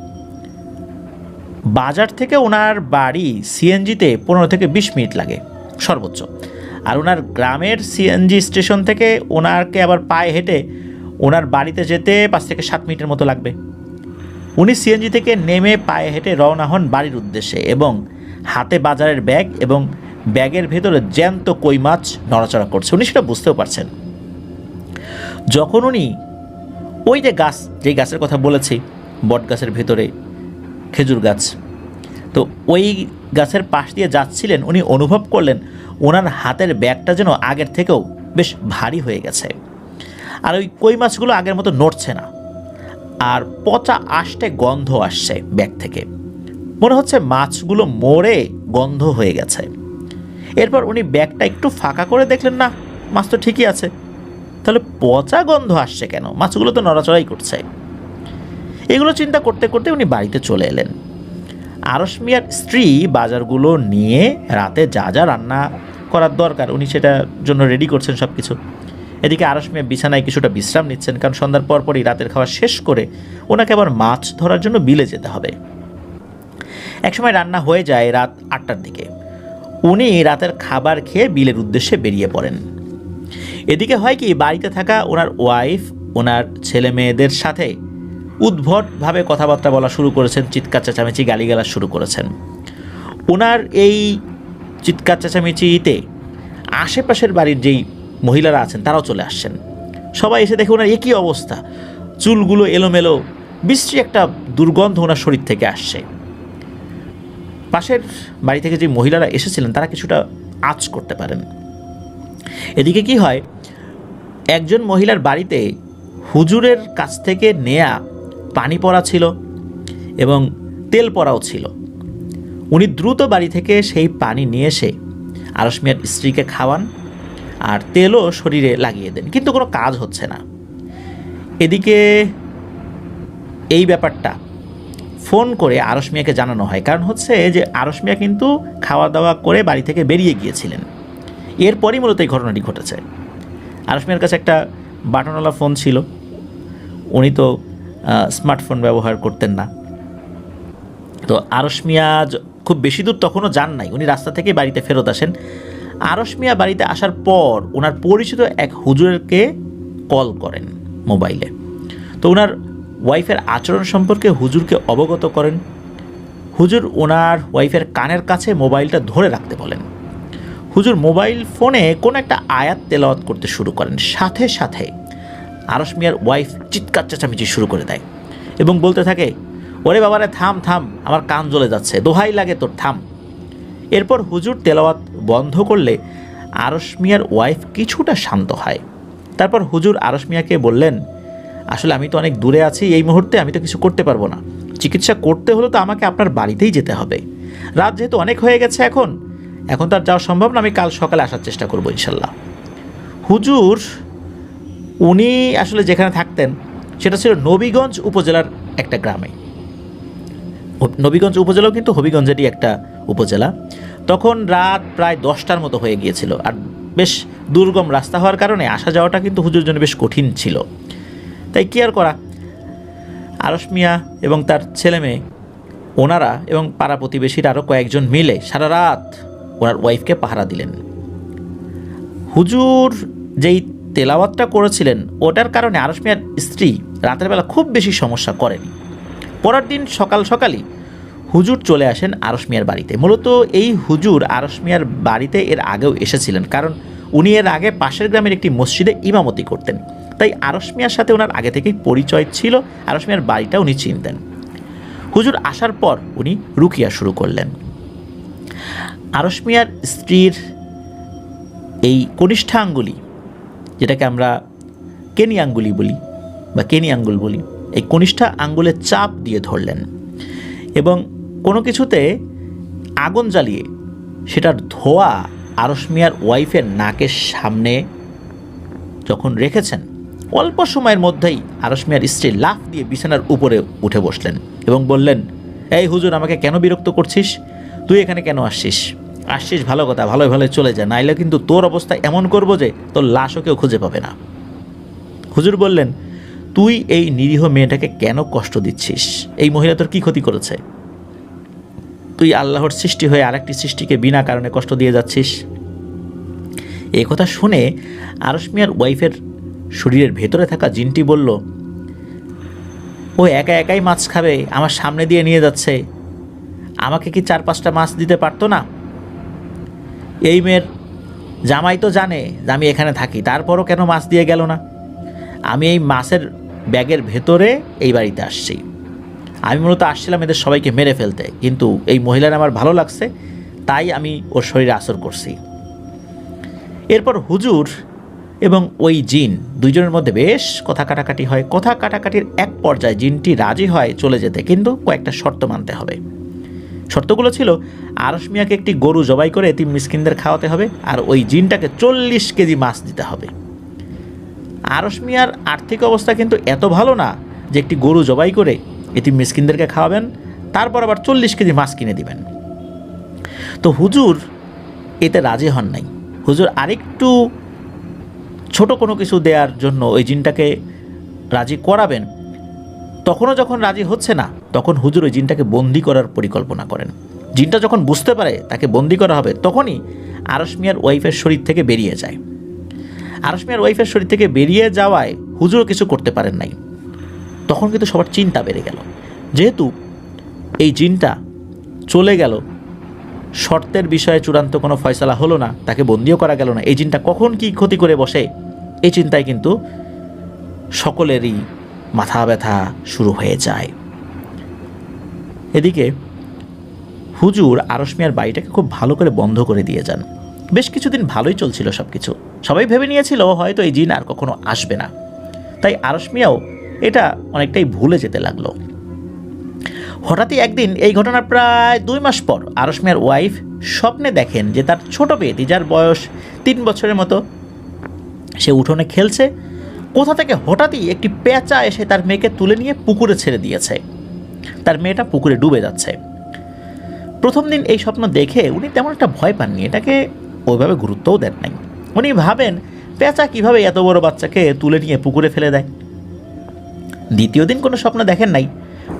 বাজার থেকে ওনার বাড়ি সিএনজিতে 15 থেকে 20 মিনিট লাগে সর্বোচ্চ। আর ওনার গ্রামের সিএনজি স্টেশন থেকে ওনাকে আবার পায়ে হেঁটে ওনার বাড়িতে যেতে 5 থেকে 7 মিনিটের মতো লাগবে। উনি সিএনজি থেকে নেমে পায়ে হেঁটে রওনা হন বাড়ির উদ্দেশ্যে এবং হাতে বাজারের ব্যাগ এবং ব্যাগের ভেতরে জ্যান্ত কই মাছ নড়াচড়া করছে। উনি সেটা বুঝতেও পারছেন। যখন উনি ওই যে যেই গাছের কথা বলেছি, বট গাছের ভেতরে খেজুর গাছ, তো ওই গাছের পাশ দিয়ে যাচ্ছিলেন, উনি অনুভব করলেন ওনার হাতের ব্যাগটা যেন আগের থেকেও বেশ ভারী হয়ে গেছে। আর ওই কই মাছগুলো আগের মতো নড়ছে না, আর পচা আষ্টে গন্ধ আসছে ব্যাগ থেকে। মনে হচ্ছে মাছগুলো মরে গন্ধ হয়ে গেছে। এরপর উনি ব্যাগটা একটু ফাঁকা করে দেখলেন, না, মাছ তো ঠিকই আছে, তাহলে পচা গন্ধ আসছে কেন? মাছগুলো তো নড়াচড়াই করছে। এগুলো চিন্তা করতে করতে উনি বাড়িতে চলে এলেন। আরশ মিয়ার স্ত্রী বাজারগুলো নিয়ে রাতে যা যা রান্না করার দরকার উনি সেটার জন্য রেডি করছেন সব কিছু। এদিকে আরশ মিয়া বিছানায় কিছুটা বিশ্রাম নিচ্ছেন, কারণ সন্ধ্যার পরপরই রাতের খাওয়া শেষ করে ওনাকে আবার মাছ ধরার জন্য বিলে যেতে হবে। একসময় রান্না হয়ে যায় রাত 8টার দিকে। উনি রাতের খাবার খেয়ে বিলের উদ্দেশ্যে বেরিয়ে পড়েন। এদিকে হয় কি, বাড়িতে থাকা ওনার ওয়াইফ ওনার ছেলে মেয়েদের সাথে উদ্ভটভাবে কথাবার্তা বলা শুরু করেছেন, চিৎকার চেঁচামেচি গালিগালাজ শুরু করেছেন। ওনার এই চিৎকার চেঁচামেচিতে আশেপাশের বাড়ির যেই মহিলারা আছেন তারাও চলে আসছেন। সবাই এসে দেখে ওনার একই অবস্থা, চুলগুলো এলোমেলো, বিশ্রী একটা দুর্গন্ধ ওনার শরীর থেকে আসছে। পাশের বাড়ি থেকে যে মহিলারা এসেছিলেন তারা কিছুটা আঁচ করতে পারেন। এদিকে কি হয়, একজন মহিলার বাড়িতে হুজুরের কাছ থেকে নেয়া পানি পড়া ছিল এবং তেল পড়াও ছিল। উনি দ্রুত বাড়ি থেকে সেই পানি নিয়ে এসে আরশ মিয়ার স্ত্রীকে খাওয়ান আর তেলও শরীরে লাগিয়ে দেন, কিন্তু কোনো কাজ হচ্ছে না। এদিকে এই ব্যাপারটা ফোন করে আরশ মিয়াকে জানানো হয়, কারণ হচ্ছে যে আরশ মিয়া কিন্তু খাওয়া দাওয়া করে বাড়ি থেকে বেরিয়ে গিয়েছিলেন। এরপরই মূলত এই ঘটনাটি ঘটেছে। আরশ মিয়ার কাছে একটা বাটনওয়ালা ফোন ছিল, উনি তো স্মার্টফোন ব্যবহার করতেন না। তো আরশ মিয়া খুব বেশি দূর তখনও যান নাই, উনি রাস্তা থেকে বাড়িতে ফেরত আসেন। আরশ মিয়া বাড়িতে আসার পর ওনার পরিচিত এক হুজুরকে কল করেন মোবাইলে। তো ওনার ওয়াইফের আচরণ সম্পর্কে হুজুরকে অবগত করেন। হুজুর ওনার ওয়াইফের কানের কাছে মোবাইলটা ধরে রাখতে বলেন। হুজুর মোবাইল ফোনে কোনো একটা আয়াত তেলাওয়াত করতে শুরু করেন। সাথে সাথে আরশ মিয়ার ওয়াইফ চিৎকার চেঁচামেচি শুরু করে দেয় এবং বলতে থাকে, ওরে বাবারে থাম থাম, আমার কান জ্বলে যাচ্ছে, দোহাই লাগে তোর, থাম। এরপর হুজুর তেলাওয়াত বন্ধ করলে আরশ মিয়ার ওয়াইফ কিছুটা শান্ত হয়। তারপর হুজুর আরশ মিয়াকে বললেন, আসলে আমি তো অনেক দূরে আছি, এই মুহূর্তে আমি তো কিছু করতে পারবো না, চিকিৎসা করতে হলে তো আমাকে আপনার বাড়িতেই যেতে হবে। রাত যেহেতু অনেক হয়ে গেছে, এখন তো আর যাওয়া সম্ভব না, আমি কাল সকালে আসার চেষ্টা করবো ইনশাল্লাহ। হুজুর উনি আসলে যেখানে থাকতেন সেটা ছিল নবীগঞ্জ উপজেলার একটা গ্রামে। নবীগঞ্জ উপজেলাও কিন্তু হবিগঞ্জেরই একটা উপজেলা। তখন রাত প্রায় 10টার মতো হয়ে গিয়েছিল, আর বেশ দুর্গম রাস্তা হওয়ার কারণে আসা যাওয়াটা কিন্তু হুজুর জন্য বেশ কঠিন ছিল। তাই কি আর করা, আরশ মিয়া এবং তার ছেলে মেয়ে ওনারা এবং পাড়া প্রতিবেশীর আরও কয়েকজন মিলে সারা রাত ওনার ওয়াইফকে পাহারা দিলেন। হুজুর যেই তেলাওয়াতটা করেছিলেন ওটার কারণে আরশ মিয়ার স্ত্রী রাতের বেলা খুব বেশি সমস্যা করেনি। পরের দিন সকাল সকালই হুজুর চলে আসেন আরশ মিয়ার বাড়িতে। মূলত এই হুজুর আরশ মিয়ার বাড়িতে এর আগেও এসেছিলেন, কারণ উনি এর আগে পাশের গ্রামের একটি মসজিদে ইমামতি করতেন। তাই আরশ মিয়ার সাথে ওনার আগে থেকেই পরিচয় ছিল, আরশ মিয়ার বাড়িটা উনি চিনতেন। হুজুর আসার পর উনি রুকিয়া শুরু করলেন। আরশ মিয়ার স্ত্রীর এই কনিষ্ঠা আঙ্গুলি, যেটাকে আমরা কেনি আঙ্গুলি বলি বা কেনি আঙ্গুল বলি, এই কনিষ্ঠা আঙ্গুলে চাপ দিয়ে ধরলেন এবং কোনো কিছুতে আগুন জ্বালিয়ে সেটার ধোঁয়া আরশ মিয়ার ওয়াইফের নাকের সামনে যখন রেখেছেন, অল্প সময়ের মধ্যেই আরশ মিয়ার স্ত্রী লাফ দিয়ে বিছানার উপরে উঠে বসলেন এবং বললেন, এই হুজুর, আমাকে কেন বিরক্ত করছিস? তুই এখানে কেন আসছিস? ভালো কথা, ভালোই ভালোই চলে যা, নাইলে কিন্তু তোর অবস্থা এমন করবো যে তোর লাশও কেউ খুঁজে পাবে না। হুজুর বললেন, তুই এই নিরীহ মেয়েটাকে কেন কষ্ট দিচ্ছিস? এই মহিলা তোর কি ক্ষতি করেছে? তুই আল্লাহর সৃষ্টি হয়ে আরেকটি সৃষ্টিকে বিনা কারণে কষ্ট দিয়ে যাচ্ছিস। এই কথা শুনে আরশ মিয়ার ওয়াইফের শরীরের ভেতরে থাকা জিনটি বলল, ও একা একাই মাছ খাবে, আমার সামনে দিয়ে নিয়ে যাচ্ছে, আমাকে কি 4-5টা মাছ দিতে পারতো না? এই মেয়ের জামাই তো জানে যে আমি এখানে থাকি, তারপরও কেন মাছ দিয়ে গেল না? আমি এই মাছের ব্যাগের ভেতরে এই বাড়িতে আসছি। আমি মূলত আসছিলাম এদের সবাইকে মেরে ফেলতে, কিন্তু এই মহিলার আমার ভালো লাগছে, তাই আমি ওর শরীরে আসর করছি। এরপর হুজুর এবং ওই জিন দুইজনের মধ্যে বেশ কথা কাটাকাটি হয়। কথা কাটাকাটির এক পর্যায়ে জিনটি রাজি হয় চলে যেতে, কিন্তু কয়েকটা শর্ত মানতে হবে। শর্তগুলো ছিল, আরশ মিয়াকে একটি গরু জবাই করে এতিম মিসকিনদের খাওয়াতে হবে, আর ওই জিনটাকে 40 কেজি মাছ দিতে হবে। আরশ মিয়ার আর্থিক অবস্থা কিন্তু এত ভালো না যে একটি গরু জবাই করে এতিম মিসকিনদেরকে খাওয়াবেন, তারপর আবার 40 কেজি মাছ কিনে দিবেন। তো হুজুর এতে রাজি হন নাই। হুজুর আরেকটু ছোট কোনো কিছু দেওয়ার জন্য ওই জিনটাকে রাজি করাবেন। তখনও যখন রাজি হচ্ছে না, তখন হুজুর ওই জিনটাকে বন্দি করার পরিকল্পনা করেন। জিনটা যখন বুঝতে পারে তাকে বন্দি করা হবে, তখনই আরশ মিয়ার ওয়াইফের শরীর থেকে বেরিয়ে যায়। আরশ মিয়ার ওয়াইফের শরীর থেকে বেরিয়ে যাওয়ায় হুজুরও কিছু করতে পারেন নাই। তখন কিন্তু সবার চিন্তা বেড়ে গেল, যেহেতু এই জিনটা চলে গেল, শর্তের বিষয়ে চূড়ান্ত কোনো ফয়সালা হলো না, তাকে বন্দিও করা গেল না, এই জিনটা কখন কি ক্ষতি করে বসে, এই চিন্তায় কিন্তু সকলেরই মাথা ব্যথা শুরু হয়ে যায়। এদিকে হুজুর আরশ মিয়ার বাড়িটাকে খুব ভালো করে বন্ধ করে দিয়ে যান। বেশ কিছুদিন ভালোই চলছিল সব কিছু। সবাই ভেবে নিয়েছিল হয়তো এই জিন আর কখনো আসবে না, তাই আরশ মিয়াও এটা অনেকটাই ভুলে যেতে লাগলো। হঠাৎই একদিন, এই ঘটনার প্রায় 2 মাস পর, আরশ মিয়ার ওয়াইফ স্বপ্নে দেখেন যে তার ছোট মেয়েটি, যার বয়স 3 বছরের মতো, সে উঠোনে খেলছে। কোথা থেকে হঠাৎই একটি পেঁচা এসে তার মেয়েকে তুলে নিয়ে পুকুরে ছেড়ে দিয়েছে। তার মেয়েটা পুকুরে ডুবে যাচ্ছে। প্রথম দিন এই স্বপ্ন দেখে উনি তেমন একটা ভয় পাননি, এটাকে ওইভাবে গুরুত্বও দেন নাই। উনি ভাবেন, পেঁচা কিভাবে এত বড় বাচ্চাকে তুলে নিয়ে পুকুরে ফেলে দেয়। দ্বিতীয় দিন কোনো স্বপ্ন দেখেন নাই।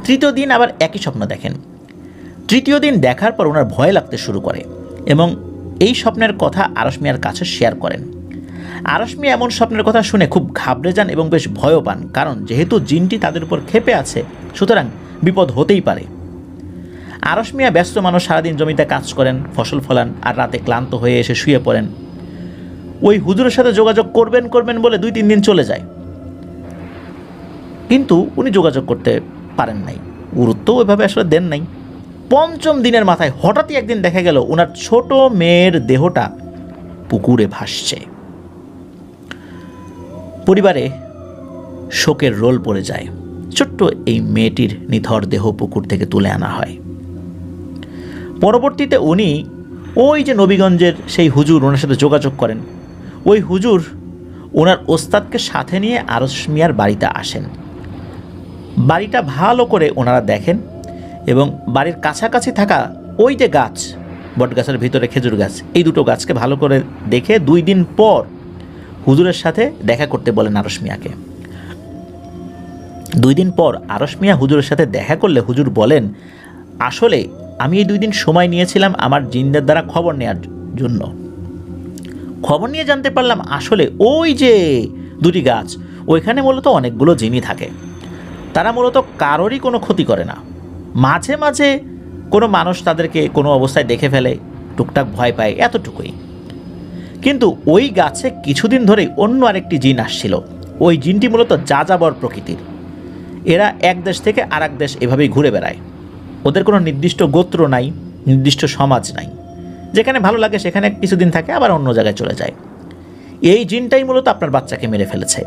তৃতীয় দিন আবার একই স্বপ্ন দেখেন। তৃতীয় দিন দেখার পর ওনার ভয় লাগতে শুরু করে এবং এই স্বপ্নের কথা আরশ মিয়ার কাছে শেয়ার করেন। আরশ মিয়া এমন স্বপ্নের কথা শুনে খুব ঘাবড়ে যান এবং বেশ ভয়ও পান, কারণ যেহেতু জিনটি তাদের উপর ক্ষেপে আছে, সুতরাং বিপদ হতেই পারে। আরশ মিয়া ব্যস্ত মানুষ, সারাদিন জমিতে কাজ করেন, ফসল ফলান, আর রাতে ক্লান্ত হয়ে এসে শুয়ে পড়েন। ওই হুজুরের সাথে যোগাযোগ করবেন বলে 2-3 দিন চলে যায়, কিন্তু উনি যোগাযোগ করতে পারেন নাই, গুরুত্ব ওইভাবে আসলে দেন নাই। 5ম দিনের মাথায় হঠাৎই একদিন দেখা গেল ওনার ছোট মেয়ের দেহটা পুকুরে ভাসছে। পরিবারে শোকের রোল পড়ে যায়। ছোট্ট এই মেয়েটির নিথর দেহ পুকুর থেকে তুলে আনা হয়। পরবর্তীতে উনি ওই যে নবীগঞ্জের সেই হুজুর, ওনার সাথে যোগাযোগ করেন। ওই হুজুর ওনার ওস্তাদকে সাথে নিয়ে আরশ মিয়ার বাড়িতে আসেন। বাড়িটা ভালো করে ওনারা দেখেন এবং বাড়ির কাছাকাছি থাকা ওই যে গাছ, বট গাছের ভিতরে খেজুর গাছ, এই দুটো গাছকে ভালো করে দেখে 2 দিন পর হুজুরের সাথে দেখা করতে বলেন আরশ মিয়াকে। 2 দিন পর আরশ মিয়া হুজুরের সাথে দেখা করলে হুজুর বলেন, আসলে আমি এই 2 দিন সময় নিয়েছিলাম আমার জিনদের দ্বারা খবর নেওয়ার জন্য। খবর নিয়ে জানতে পারলাম আসলে ওই যে 2টি গাছ, ওইখানে মূলত অনেকগুলো জিনই থাকে। তারা মূলত কারোরই কোনো ক্ষতি করে না। মাঝে মাঝে কোনো মানুষ তাদেরকে কোনো অবস্থায় দেখে ফেলে, টুকটাক ভয় পায়, এতটুকুই। কিন্তু ওই গাছে কিছুদিন ধরেই অন্য আরেকটি জিন আসছিল। ওই জিনটি মূলত যাযাবর প্রকৃতির। এরা এক দেশ থেকে আর এক দেশ এভাবেই ঘুরে বেড়ায়। ওদের কোনো নির্দিষ্ট গোত্র নাই, নির্দিষ্ট সমাজ নাই। যেখানে ভালো লাগে সেখানে কিছুদিন থাকে, আবার অন্য জায়গায় চলে যায়। এই জিনটাই মূলত আপনার বাচ্চাকে মেরে ফেলেছে।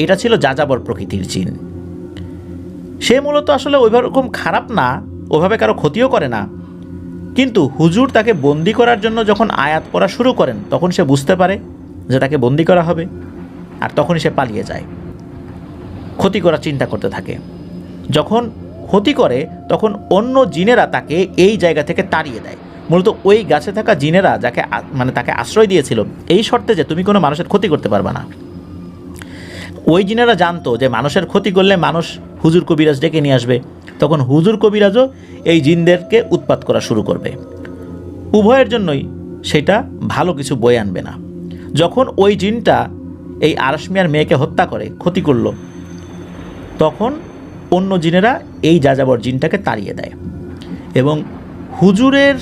এটা ছিল যাযাবর প্রকৃতির জিন। সে মূলত আসলে ওইরকম খারাপ না, ওইভাবে কারো ক্ষতিও করে না। কিন্তু হুজুর তাকে বন্দি করার জন্য যখন আয়াত পড়া শুরু করেন, তখন সে বুঝতে পারে যে তাকে বন্দি করা হবে, আর তখনই সে পালিয়ে যায়, ক্ষতি করার চিন্তা করতে থাকে। যখন ক্ষতি করে তখন অন্য জিনেরা তাকে এই জায়গা থেকে তাড়িয়ে দেয়। মূলত ওই গাছে থাকা জিনেরা যাকে তাকে আশ্রয় দিয়েছিল এই শর্তে যে তুমি কোনো মানুষের ক্ষতি করতে পারবে না। ওই জিনেরা জানতো যে মানুষের ক্ষতি করলে মানুষ হুজুর কবিরাজ ডেকে নিয়ে আসবে, তখন হুজুর কবিরাজও এই জিনদেরকে উৎপাত করা শুরু করবে। উভয়ের জন্যই সেটা ভালো কিছু বয়ে আনবে না। যখন ওই জিনটা এই আরশ মিয়ার মেয়েকে হত্যা করে, ক্ষতি করলো, তখন অন্য জিনেরা এই যাযাবর জিনটাকে তাড়িয়ে দেয় এবং হুজুরের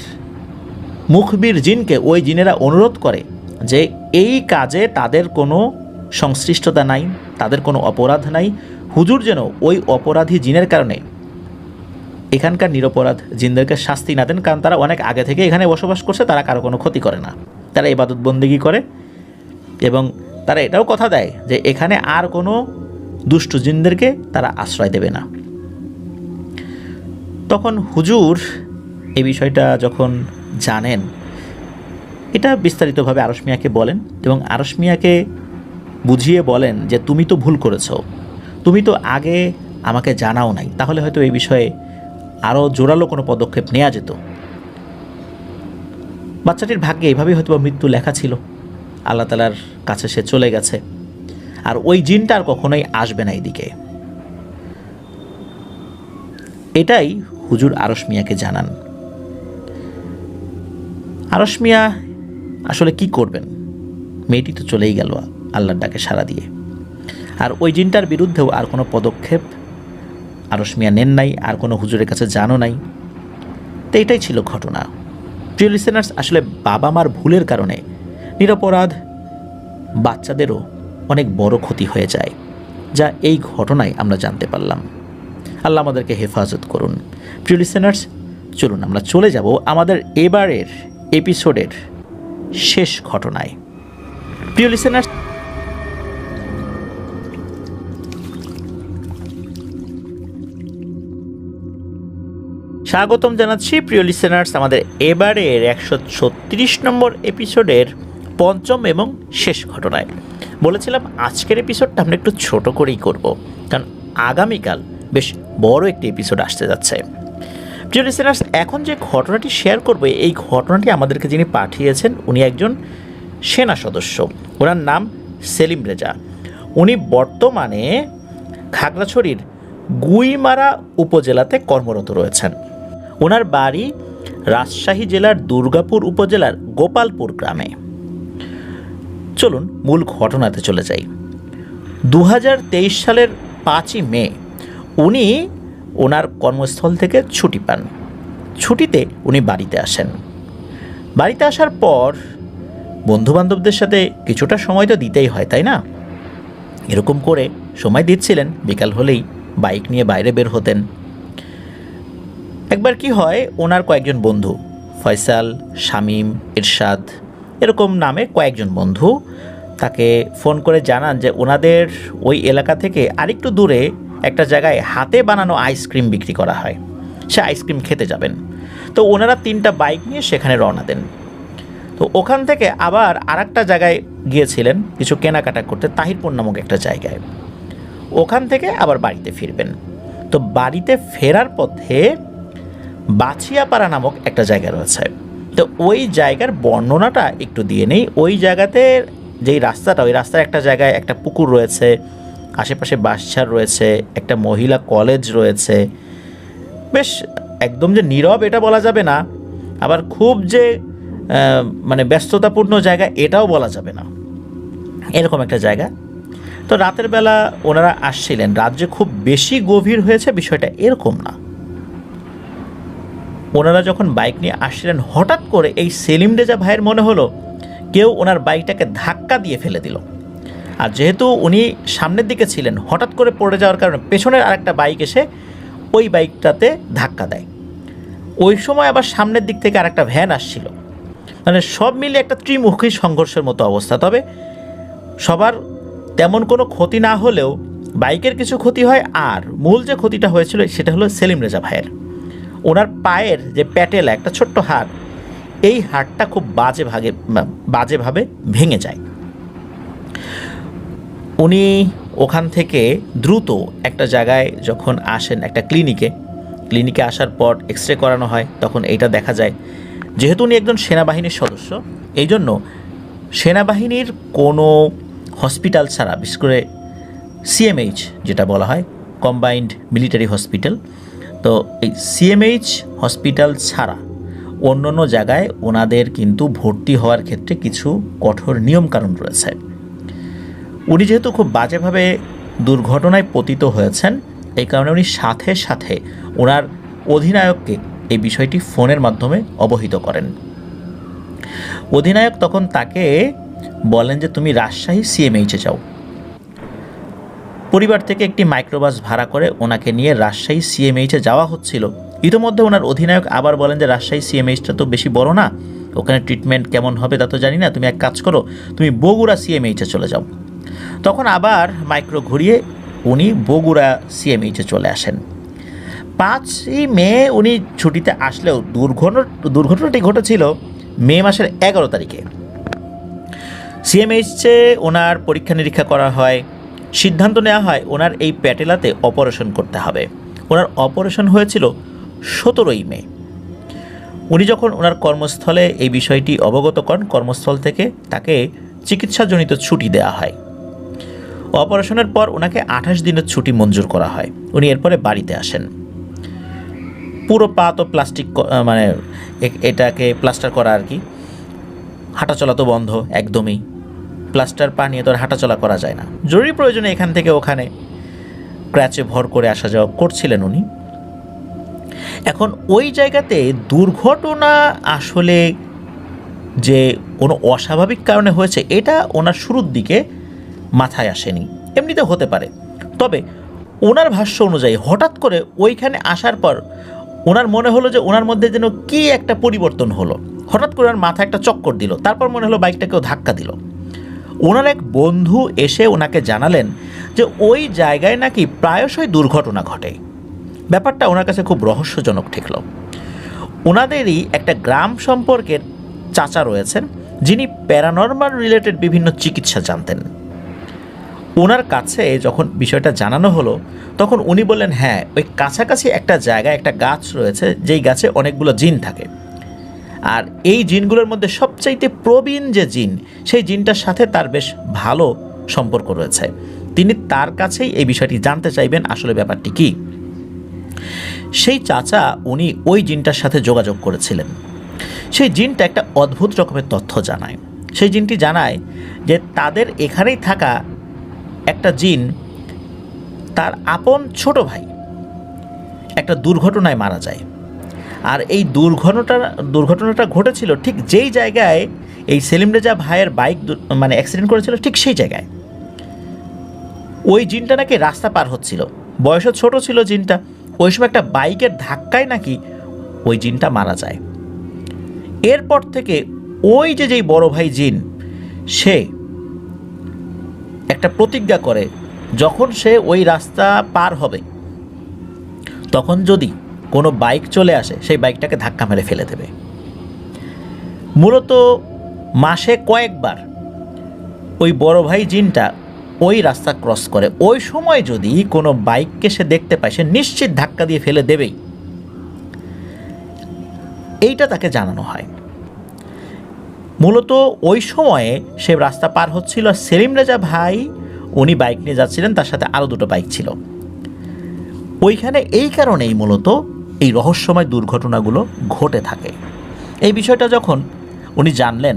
মুখবির জিনকে ওই জিনেরা অনুরোধ করে যে এই কাজে তাদের কোনো সংশ্লিষ্টতা নাই, তাদের কোনো অপরাধ নাই। হুজুর যেন ওই অপরাধী জিনের কারণে এখানকার নিরপরাধ জিনদেরকে শাস্তি না দেন, কারণ তারা অনেক আগে থেকে এখানে বসবাস করছে, তারা কারো কোনো ক্ষতি করে না, তারা ইবাদত বন্দেগী করে এবং তারা এটাও কথা দেয় যে এখানে আর কোনো দুষ্ট জিনদেরকে তারা আশ্রয় দেবে না। তখন হুজুর এই বিষয়টা যখন জানেন, এটা বিস্তারিতভাবে আরশ মিয়াকে বলেন এবং আরশ মিয়াকে বুঝিয়ে বলেন যে তুমি তো ভুল করেছো, তুমি তো আগে আমাকে জানাও নাই, তাহলে হয়তো এই বিষয়ে আরও জোরালো কোনো পদক্ষেপ নেওয়া যেত। বাচ্চাটির ভাগ্যে এইভাবেই হয়তো মৃত্যু লেখা ছিল, আল্লাহ তাআলার কাছে সে চলে গেছে, আর ওই জিনটা আর কখনোই আসবে না এইদিকে। এটাই হুজুর আরশ মিয়াকে জানান। আরশ মিয়া আসলে কি করবেন, মেয়েটি তো চলেই গেল আল্লাহর ডাকে সাড়া দিয়ে, আর ওই জিনটার বিরুদ্ধেও আর কোনো পদক্ষেপ আরশ মিয়া নেন নাই, আর কোনো হুজুরের কাছে জানো নাই। তো এটাই ছিল ঘটনা। প্রিয় লিসেনার্স, আসলে বাবা মার ভুলের কারণে নিরপরাধ বাচ্চাদেরও অনেক বড় ক্ষতি হয়ে যায়, যা এই ঘটনায় আমরা জানতে পারলাম। আল্লাহ আমাদেরকে হেফাজত করুন। প্রিয় লিসেনার্স, চলুন আমরা চলে যাব আমাদের এবারের এপিসোডের শেষ ঘটনায়। প্রিয় লিসেনার্স, স্বাগতম জানাচ্ছি প্রিয় লিসেনার্স আমাদের এবারের 136 নম্বর এপিসোডের পঞ্চম এবং শেষ ঘটনায়। বলেছিলাম আজকের এপিসোডটা আমরা একটু ছোট করেই করব, কারণ আগামীকাল বেশ বড় একটি এপিসোড আসতে যাচ্ছে। প্রিয় লিসেনার্স, এখন যে ঘটনাটি শেয়ার করব, এই ঘটনাটি আমাদেরকে যিনি পাঠিয়েছেন উনি একজন সেনা সদস্য। ওনার নাম সেলিম রেজা। উনি বর্তমানে খাগড়াছড়ির গুইমারা উপজেলাতে কর্মরত রয়েছেন। ওনার বাড়ি রাজশাহী জেলার দুর্গাপুর উপজেলার গোপালপুর গ্রামে। চলুন মূল ঘটনাতে চলে যাই। 2023 সালের 5ই মে উনি ওনার কর্মস্থল থেকে ছুটি পান। ছুটিতে উনি বাড়িতে আসেন। বাড়িতে আসার পর বন্ধুবান্ধবদের সাথে কিছুটা সময় তো দিতেই হয়, তাই না? এরকম করে সময় দিচ্ছিলেন। বিকাল হলেই বাইক নিয়ে বাইরে বের হতেন। একবার কি হয়, ওনার কয়েকজন বন্ধু, ফয়সাল, শামীম, ইরশাদ, এরকম নামে কয়েকজন বন্ধু তাকে ফোন করে জানান যে ওনাদের ওই এলাকা থেকে আরেকটু দূরে একটা জায়গায় হাতে বানানো আইসক্রিম বিক্রি করা হয়, সে আইসক্রিম খেতে যাবেন। তো ওনারা 3টা বাইক নিয়ে সেখানে রওনা দেন। তো ওখান থেকে আবার আরেকটা জায়গায় গিয়েছিলেন কিছু কেনাকাটা করতে, তাহিরপুর নামক একটা জায়গায়। ওখান থেকে আবার বাড়িতে ফিরবেন। তো বাড়িতে ফেরার পথে বাছিয়াপাড়া নামক একটা জায়গা রয়েছে। তো ওই জায়গার বর্ণনাটা একটু দিয়ে নেই। ওই জায়গাতে যেই রাস্তাটা, ওই রাস্তার একটা জায়গায় একটা পুকুর রয়েছে, আশেপাশে বাঁশঝাড় রয়েছে, একটা মহিলা কলেজ রয়েছে। বেশ একদম যে নীরব এটা বলা যাবে না, আবার খুব যে মানে ব্যস্ততাপূর্ণ জায়গা এটাও বলা যাবে না, এরকম একটা জায়গা। তো রাতের বেলা ওনারা আসছিলেন। রাত যে খুব বেশি গভীর হয়েছে বিষয়টা এরকম না। ওনারা যখন বাইক নিয়ে আসছিলেন, হঠাৎ করে এই সেলিম রেজা ভাইয়ের মনে হলো কেউ ওনার বাইকটাকে ধাক্কা দিয়ে ফেলে দিল। আর যেহেতু উনি সামনের দিকে ছিলেন, হঠাৎ করে পড়ে যাওয়ার কারণে পেছনের আরেকটা বাইক এসে ওই বাইকটাতে ধাক্কা দেয়। ওই সময় আবার সামনের দিক থেকে আরেকটা ভ্যান আসছিল। মানে সব মিলে একটা ত্রিমুখী সংঘর্ষের মতো অবস্থা। তবে সবার তেমন কোনো ক্ষতি না হলেও বাইকের কিছু ক্ষতি হয়। আর মূল যে ক্ষতিটা হয়েছিল সেটা হলো সেলিম রেজা ভাইয়ের। ওনার পায়ের যে প্যাটেলা, একটা ছোট্ট হাড়, এই হাড়টা খুব বাজেভাবে ভেঙে যায়। উনি ওখান থেকে দ্রুত একটা জায়গায় যখন আসেন, একটা ক্লিনিকে আসার পর এক্স রে করানো হয়, তখন এইটা দেখা যায় যেহেতু উনি একজন সেনাবাহিনীর সদস্য, এই জন্য সেনাবাহিনীর কোনো হসপিটাল ছাড়া, বিশেষ করে সিএমএইচ যেটা বলা হয়, কম্বাইন্ড মিলিটারি হসপিটাল, তো এই সিএমএইচ হসপিটাল ছাড়া অন্য অন্য জায়গায় ওনাদের কিন্তু ভর্তি হওয়ার ক্ষেত্রে কিছু কঠোর নিয়মকানুন রয়েছে। উনি যেহেতু খুব বাজেভাবে দুর্ঘটনায় পতিত হয়েছেন, এই কারণে উনি সাথে সাথে ওনার অধিনায়ককে এই বিষয়টি ফোনের মাধ্যমে অবহিত করেন। অধিনায়ক তখন তাকে বলেন যে তুমি রাজশাহী সিএমএইচে যাও। পরিবার থেকে একটি মাইক্রোবাস ভাড়া করে ওনাকে নিয়ে রাজশাহী সিএমএইচে যাওয়া হচ্ছিল। ইতিমধ্যে ওনার অধিনায়ক আবার বলেন যে রাজশাহী সিএমএইচটা তো বেশি বড় না, ওখানে ট্রিটমেন্ট কেমন হবে তা তো জানি না, তুমি এক কাজ করো, তুমি বগুড়া সিএমএইচে চলে যাও। তখন আবার মাইক্রো ঘুরিয়ে উনি বগুড়া সিএমএইচে চলে আসেন। 5ই মে উনি ছুটিতে আসলেও দুর্ঘটনাটি ঘটেছিল মে মাসের 11 তারিখে। সিএমএইচে ওনার পরীক্ষা নিরীক্ষা করা হয়, সিদ্ধান্ত নেওয়া হয় ওনার এই প্যাটেলাতে অপারেশন করতে হবে। ওনার অপারেশন হয়েছিল 17ই মে। উনি যখন ওনার কর্মস্থলে এই বিষয়টি অবগত করেন, কর্মস্থল থেকে তাকে চিকিৎসাজনিত ছুটি দেওয়া হয়। অপারেশনের পর ওনাকে 28 দিনের ছুটি মঞ্জুর করা হয়। উনি এরপরে বাড়িতে আসেন। পুরো পা তো প্লাস্টিক, মানে এটাকে প্লাস্টার করা আর কি, হাঁটাচলা তো বন্ধ একদমই। প্লাস্টার পা নিয়ে তো আর হাঁটাচলা করা যায় না। জরুরি প্রয়োজনে এখান থেকে ওখানে ক্র্যাচে ভর করে আসা যাওয়া করছিলেন উনি। এখন ওই জায়গাতে দুর্ঘটনা আসলে যে কোনো অস্বাভাবিক কারণে হয়েছে এটা ওনার শুরুর দিকে মাথায় আসেনি। এমনিতে হতে পারে, তবে ওনার ভাষ্য অনুযায়ী হঠাৎ করে ওইখানে আসার পর ওনার মনে হলো যে ওনার মধ্যে যেন কী একটা পরিবর্তন হলো। হঠাৎ করে ওনার মাথায় একটা চক্কর দিল, তারপর মনে হলো বাইকটাকেও ধাক্কা দিল। ওনার এক বন্ধু এসে ওনাকে জানালেন যে ওই জায়গায় নাকি প্রায়শই দুর্ঘটনা ঘটে। ব্যাপারটা ওনার কাছে খুব রহস্যজনক ঠেকল। ওনাদেরই একটা গ্রাম সম্পর্কের চাচা রয়েছেন যিনি প্যারানর্মাল রিলেটেড বিভিন্ন চিকিৎসা জানতেন। ওনার কাছে যখন বিষয়টা জানানো হলো তখন উনি বললেন, হ্যাঁ, ওই কাছাকাছি একটা জায়গায় একটা গাছ রয়েছে যেই গাছে অনেকগুলো জিন থাকে, আর এই জিনগুলোর মধ্যে সবচাইতে প্রবীণ যে জিন, সেই জিনটার সাথে তার বেশ ভালো সম্পর্ক রয়েছে। তিনি তার কাছেই এই বিষয়টি জানতে চাইবেন আসলে ব্যাপারটি কী। সেই চাচা উনি ওই জিনটার সাথে যোগাযোগ করেছিলেন। সেই জিনটা একটা অদ্ভুত রকমের তথ্য জানায়। সেই জিনটি জানায় যে তাদের এখানেই থাকা একটা জিন, তার আপন ছোট ভাই একটা দুর্ঘটনায় মারা যায়। আর এই দুর্ঘটনাটা ঘটেছিল ঠিক যেই জায়গায় এই সেলিম রেজা ভাইয়ের বাইক মানে অ্যাক্সিডেন্ট করেছিল, ঠিক সেই জায়গায়। ওই জিনটা নাকি রাস্তা পার হচ্ছিল, বয়সও ছোট ছিল জিনটা। ওই সময় একটা বাইকের ধাক্কায় নাকি ওই জিনটা মারা যায়। এরপর থেকে ওই যেই বড় ভাই জিন, সে একটা প্রতিজ্ঞা করে যখন সে ওই রাস্তা পার হবে তখন যদি কোনো বাইক চলে আসে সেই বাইকটাকে ধাক্কা মেরে ফেলে দেবে। মূলত মাসে কয়েকবার ওই বড় ভাই জিনটা ওই রাস্তা ক্রস করে, ওই সময় যদি কোনো বাইককে সে দেখতে পায়, সে নিশ্চিত ধাক্কা দিয়ে ফেলে দেবেই। এইটা তাকে জানানো হয়। মূলত ওই সময়ে সে রাস্তা পার হচ্ছিল, সেলিম রেজা ভাই উনি বাইক নিয়ে যাচ্ছিলেন, তার সাথে আরও দুটো বাইক ছিল ওইখানে। এই কারণেই মূলত এই রহস্যময় দুর্ঘটনাগুলো ঘটে থাকে। এই বিষয়টা যখন উনি জানলেন,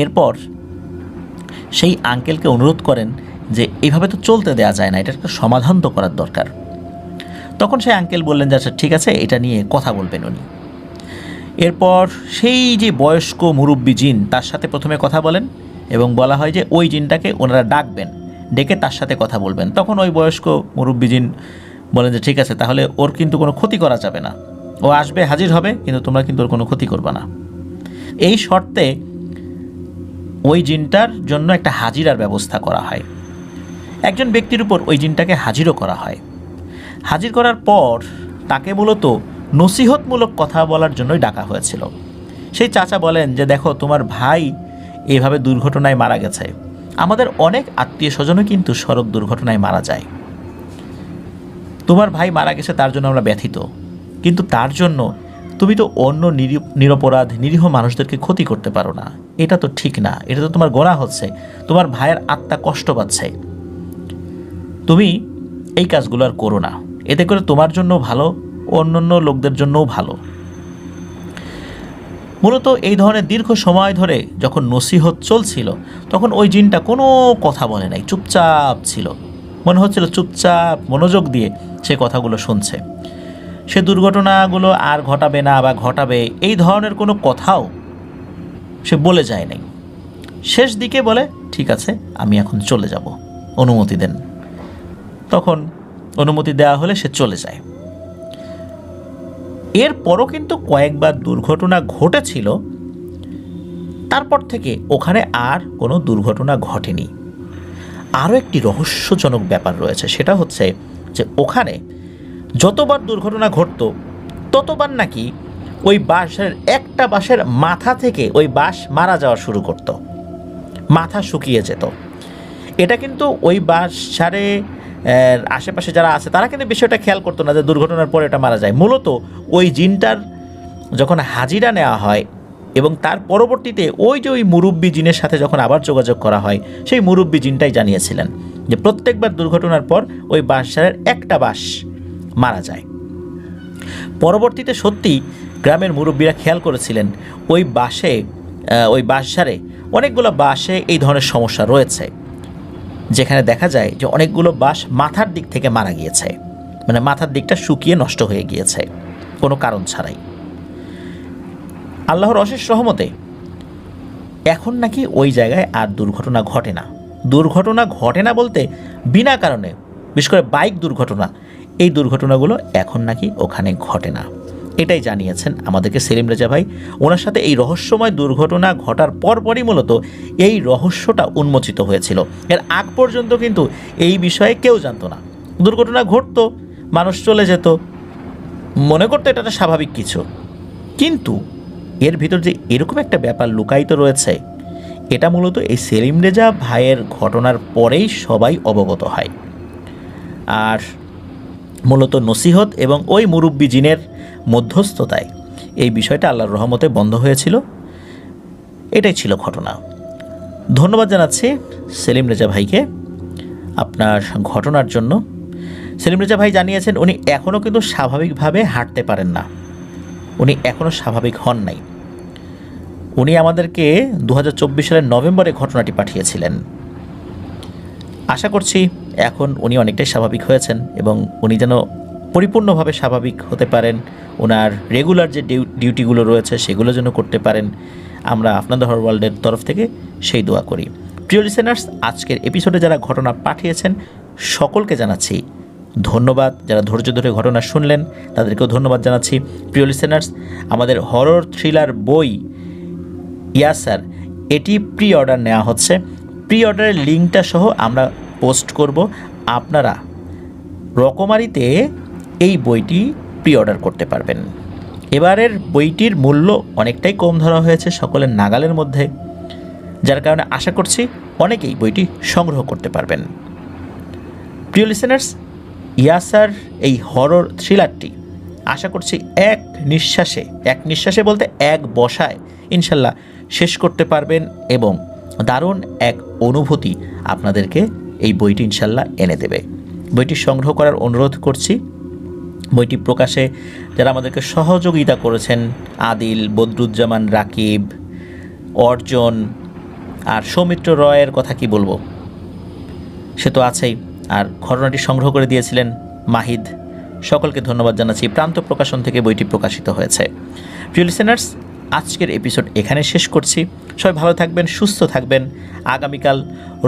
এরপর সেই আঙ্কেলকে অনুরোধ করেন যে এইভাবে তো চলতে দেওয়া যায় না, এটার একটা সমাধান তো করার দরকার। তখন সেই আঙ্কেল বললেন যে আচ্ছা ঠিক আছে, এটা নিয়ে কথা বলবেন উনি। এরপর সেই যে বয়স্ক মুরব্বী জিন, তার সাথে প্রথমে কথা বলেন এবং বলা হয় যে ওই জিনটাকে ওনারা ডাকবেন, ডেকে তার সাথে কথা বলবেন। তখন ওই বয়স্ক মুরব্বী জিন বলেন যে ঠিক আছে, তাহলে ওর কিন্তু কোনো ক্ষতি করা যাবে না, ও আসবে, হাজির হবে, কিন্তু তোমরা কিন্তু ওর কোনো ক্ষতি করবে না। এই শর্তে ওই জিনটার জন্য একটা হাজিরার ব্যবস্থা করা হয়। একজন ব্যক্তির উপর ওই জিনটাকে হাজিরও করা হয়। হাজির করার পর তাকে মূলত নসিহতমূলক কথা বলার জন্যই ডাকা হয়েছিল। সেই চাচা বলেন যে দেখো, তোমার ভাই এইভাবে দুর্ঘটনায় মারা গেছে, আমাদের অনেক আত্মীয় স্বজনও কিন্তু সড়ক দুর্ঘটনায় মারা যায়। তোমার ভাই মারা গেছে, তার জন্য আমরা ব্যথিত, কিন্তু তার জন্য তুমি তো অন্য নিরপরাধ নিরীহ মানুষদেরকে ক্ষতি করতে পারো না। এটা তো ঠিক না, এটা তো তোমার গোনাহ হচ্ছে, তোমার ভাইয়ের আত্মা কষ্ট পাচ্ছে। তুমি এই কাজগুলো আর করো না, এতে করে তোমার জন্য ভালো, অন্যান্য লোকদের জন্যও ভালো। মূলত এই ধরনের দীর্ঘ সময় ধরে যখন নসিহত চলছিল, তখন ওই জিনটা কোনো কথা বলে নাই, চুপচাপ ছিল। মনে হচ্ছিল চুপচাপ মনোযোগ দিয়ে সে কথাগুলো শুনছে। সে দুর্ঘটনাগুলো আর ঘটাবে না বা ঘটাবে এই ধরনের কোনো কথাও সে বলে যায় নাই। শেষ দিকে বলে ঠিক আছে, আমি এখন চলে যাব, অনুমতি দেন। তখন অনুমতি দেওয়া হলে সে চলে যায়। এরপরও কিন্তু কয়েকবার দুর্ঘটনা ঘটেছিল, তারপর থেকে ওখানে আর কোনো দুর্ঘটনা ঘটেনি। আরও একটি রহস্যজনক ব্যাপার রয়েছে, সেটা হচ্ছে যে ওখানে যতবার দুর্ঘটনা ঘটত ততবার নাকি ওই বাসের একটা বাসের মাথা থেকে ওই বাস মারা যাওয়া শুরু করত, মাথা শুকিয়ে যেত। এটা কিন্তু ওই বাস ছাড়ে আশেপাশে যারা আছে তারা কিন্তু বিষয়টা খেয়াল করতো না যে দুর্ঘটনার পরে এটা মারা যায়। মূলত ওই জিনটার যখন হাজিরা নেওয়া হয় এবং তার পরবর্তীতে ওই যে ওই মুরব্বী জিনের সাথে যখন আবার যোগাযোগ করা হয়, সেই মুরব্বী জিনটাই জানিয়েছিলেন যে প্রত্যেকবার দুর্ঘটনার পর ওই বাসের একটা বাস মারা যায়। পরবর্তীতে সত্যি গ্রামের মুরব্বীরা খেয়াল করেছিলেন ওই বাসসারে অনেকগুলো বাসে এই ধরনের সমস্যা রয়েছে, যেখানে দেখা যায় যে অনেকগুলো বাস মাথার দিক থেকে মারা গিয়েছে, মানে মাথার দিকটা শুকিয়ে নষ্ট হয়ে গিয়েছে কোনো কারণ ছাড়াই। আল্লাহর অশেষ রহমতে এখন নাকি ওই জায়গায় আর দুর্ঘটনা ঘটে না। দুর্ঘটনা ঘটে না বলতে বিনা কারণে, বিশেষ করে বাইক দুর্ঘটনা, এই দুর্ঘটনাগুলো এখন নাকি ওখানে ঘটে না। এটাই জানিয়েছেন আমাদেরকে সেলিম রেজা ভাই। ওনার সাথে এই রহস্যময় দুর্ঘটনা ঘটার পরপরই মূলত এই রহস্যটা উন্মোচিত হয়েছিল। এর আগ পর্যন্ত কিন্তু এই বিষয়ে কেউ জানতো না। দুর্ঘটনা ঘটতো, মানুষ চলে যেত, মনে করতো এটা একটা স্বাভাবিক কিছু, কিন্তু এর ভিতর যে এরকম একটা ব্যাপার লুকায়িত রয়েছে, এটা মূলত এই সেলিম রেজা ভাইয়ের ঘটনার পরেই সবাই অবগত হয়। আর মূলত নসিহত এবং ওই মুরব্বী জিনের মধ্যস্থতায় এই বিষয়টা আল্লাহর রহমতে বন্ধ হয়েছিল। এটাই ছিল ঘটনা। ধন্যবাদ জানাচ্ছি সেলিম রেজা ভাইকে আপনার ঘটনার জন্য। সেলিম রেজা ভাই জানিয়েছেন উনি এখনও কিন্তু স্বাভাবিকভাবে হাঁটতে পারেন না, উনি এখনও স্বাভাবিক হন নাই। উনি আমাদেরকে 2024 সালের নভেম্বরে ঘটনাটি পাঠিয়েছিলেন। আশা করছি এখন উনি অনেকটাই স্বাভাবিক হয়েছেন এবং উনি যেন পরিপূর্ণভাবে স্বাভাবিক হতে পারেন, ওনার রেগুলার যে ডিউটিগুলো রয়েছে সেগুলো যেন করতে পারেন। আমরা আপনাদের হর ওয়ার্ল্ডের তরফ থেকে সেই দোয়া করি। প্রিয় লিসেনার্স, আজকের এপিসোডে যারা ঘটনা পাঠিয়েছেন সকলকে জানাচ্ছি ধন্যবাদ। যারা ধৈর্য ধরে ঘটনা শুনলেন তাদেরকেও ধন্যবাদ জানাচ্ছি। প্রিয় লিসেনার্স, আমাদের হরর থ্রিলার বই ইয়াসার, এটি প্রি অর্ডার নেওয়া হচ্ছে। প্রি অর্ডারের লিঙ্কটা সহ আমরা পোস্ট করব। আপনারা রকমারিতে এই বইটি প্রি অর্ডার করতে পারবেন। এবারের বইটির মূল্য অনেকটাই কম ধরা হয়েছে, সকলের নাগালের মধ্যে, যার কারণে আশা করছি অনেকেই বইটি সংগ্রহ করতে পারবেন। প্রিয় লিসেনার্স, ইয়াসার এই হরর থ্রিলারটি আশা করছি এক নিঃশ্বাসে বলতে এক বসায় ইনশাল্লাহ শেষ করতে পারবেন এবং দারুণ এক অনুভূতি আপনাদেরকে এই বইটি ইনশাল্লাহ এনে দেবে। বইটি সংগ্রহ করার অনুরোধ করছি। বইটি প্রকাশে যারা আমাদেরকে সহযোগিতা করেছেন, আদিল, বদরুজ্জামান, রাকিব, অর্জন আর সৌমিত্র রয়ের কথা কি বলবো, সে তো আছেই, আর ঘটনাটি সংগ্রহ করে দিয়েছিলেন মাহিদ। সকলকে ধন্যবাদ জানাচ্ছি। প্রান্ত প্রকাশন থেকে বইটি প্রকাশিত হয়েছে। প্রিয় লিসেনার্স, আজকের এপিসোড এখানে শেষ করছি। সবাই ভালো থাকবেন, সুস্থ থাকবেন। আগামীকাল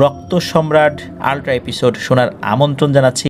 রক্ত সম্রাট আল্ট্রা এপিসোড শোনার আমন্ত্রণ জানাচ্ছি।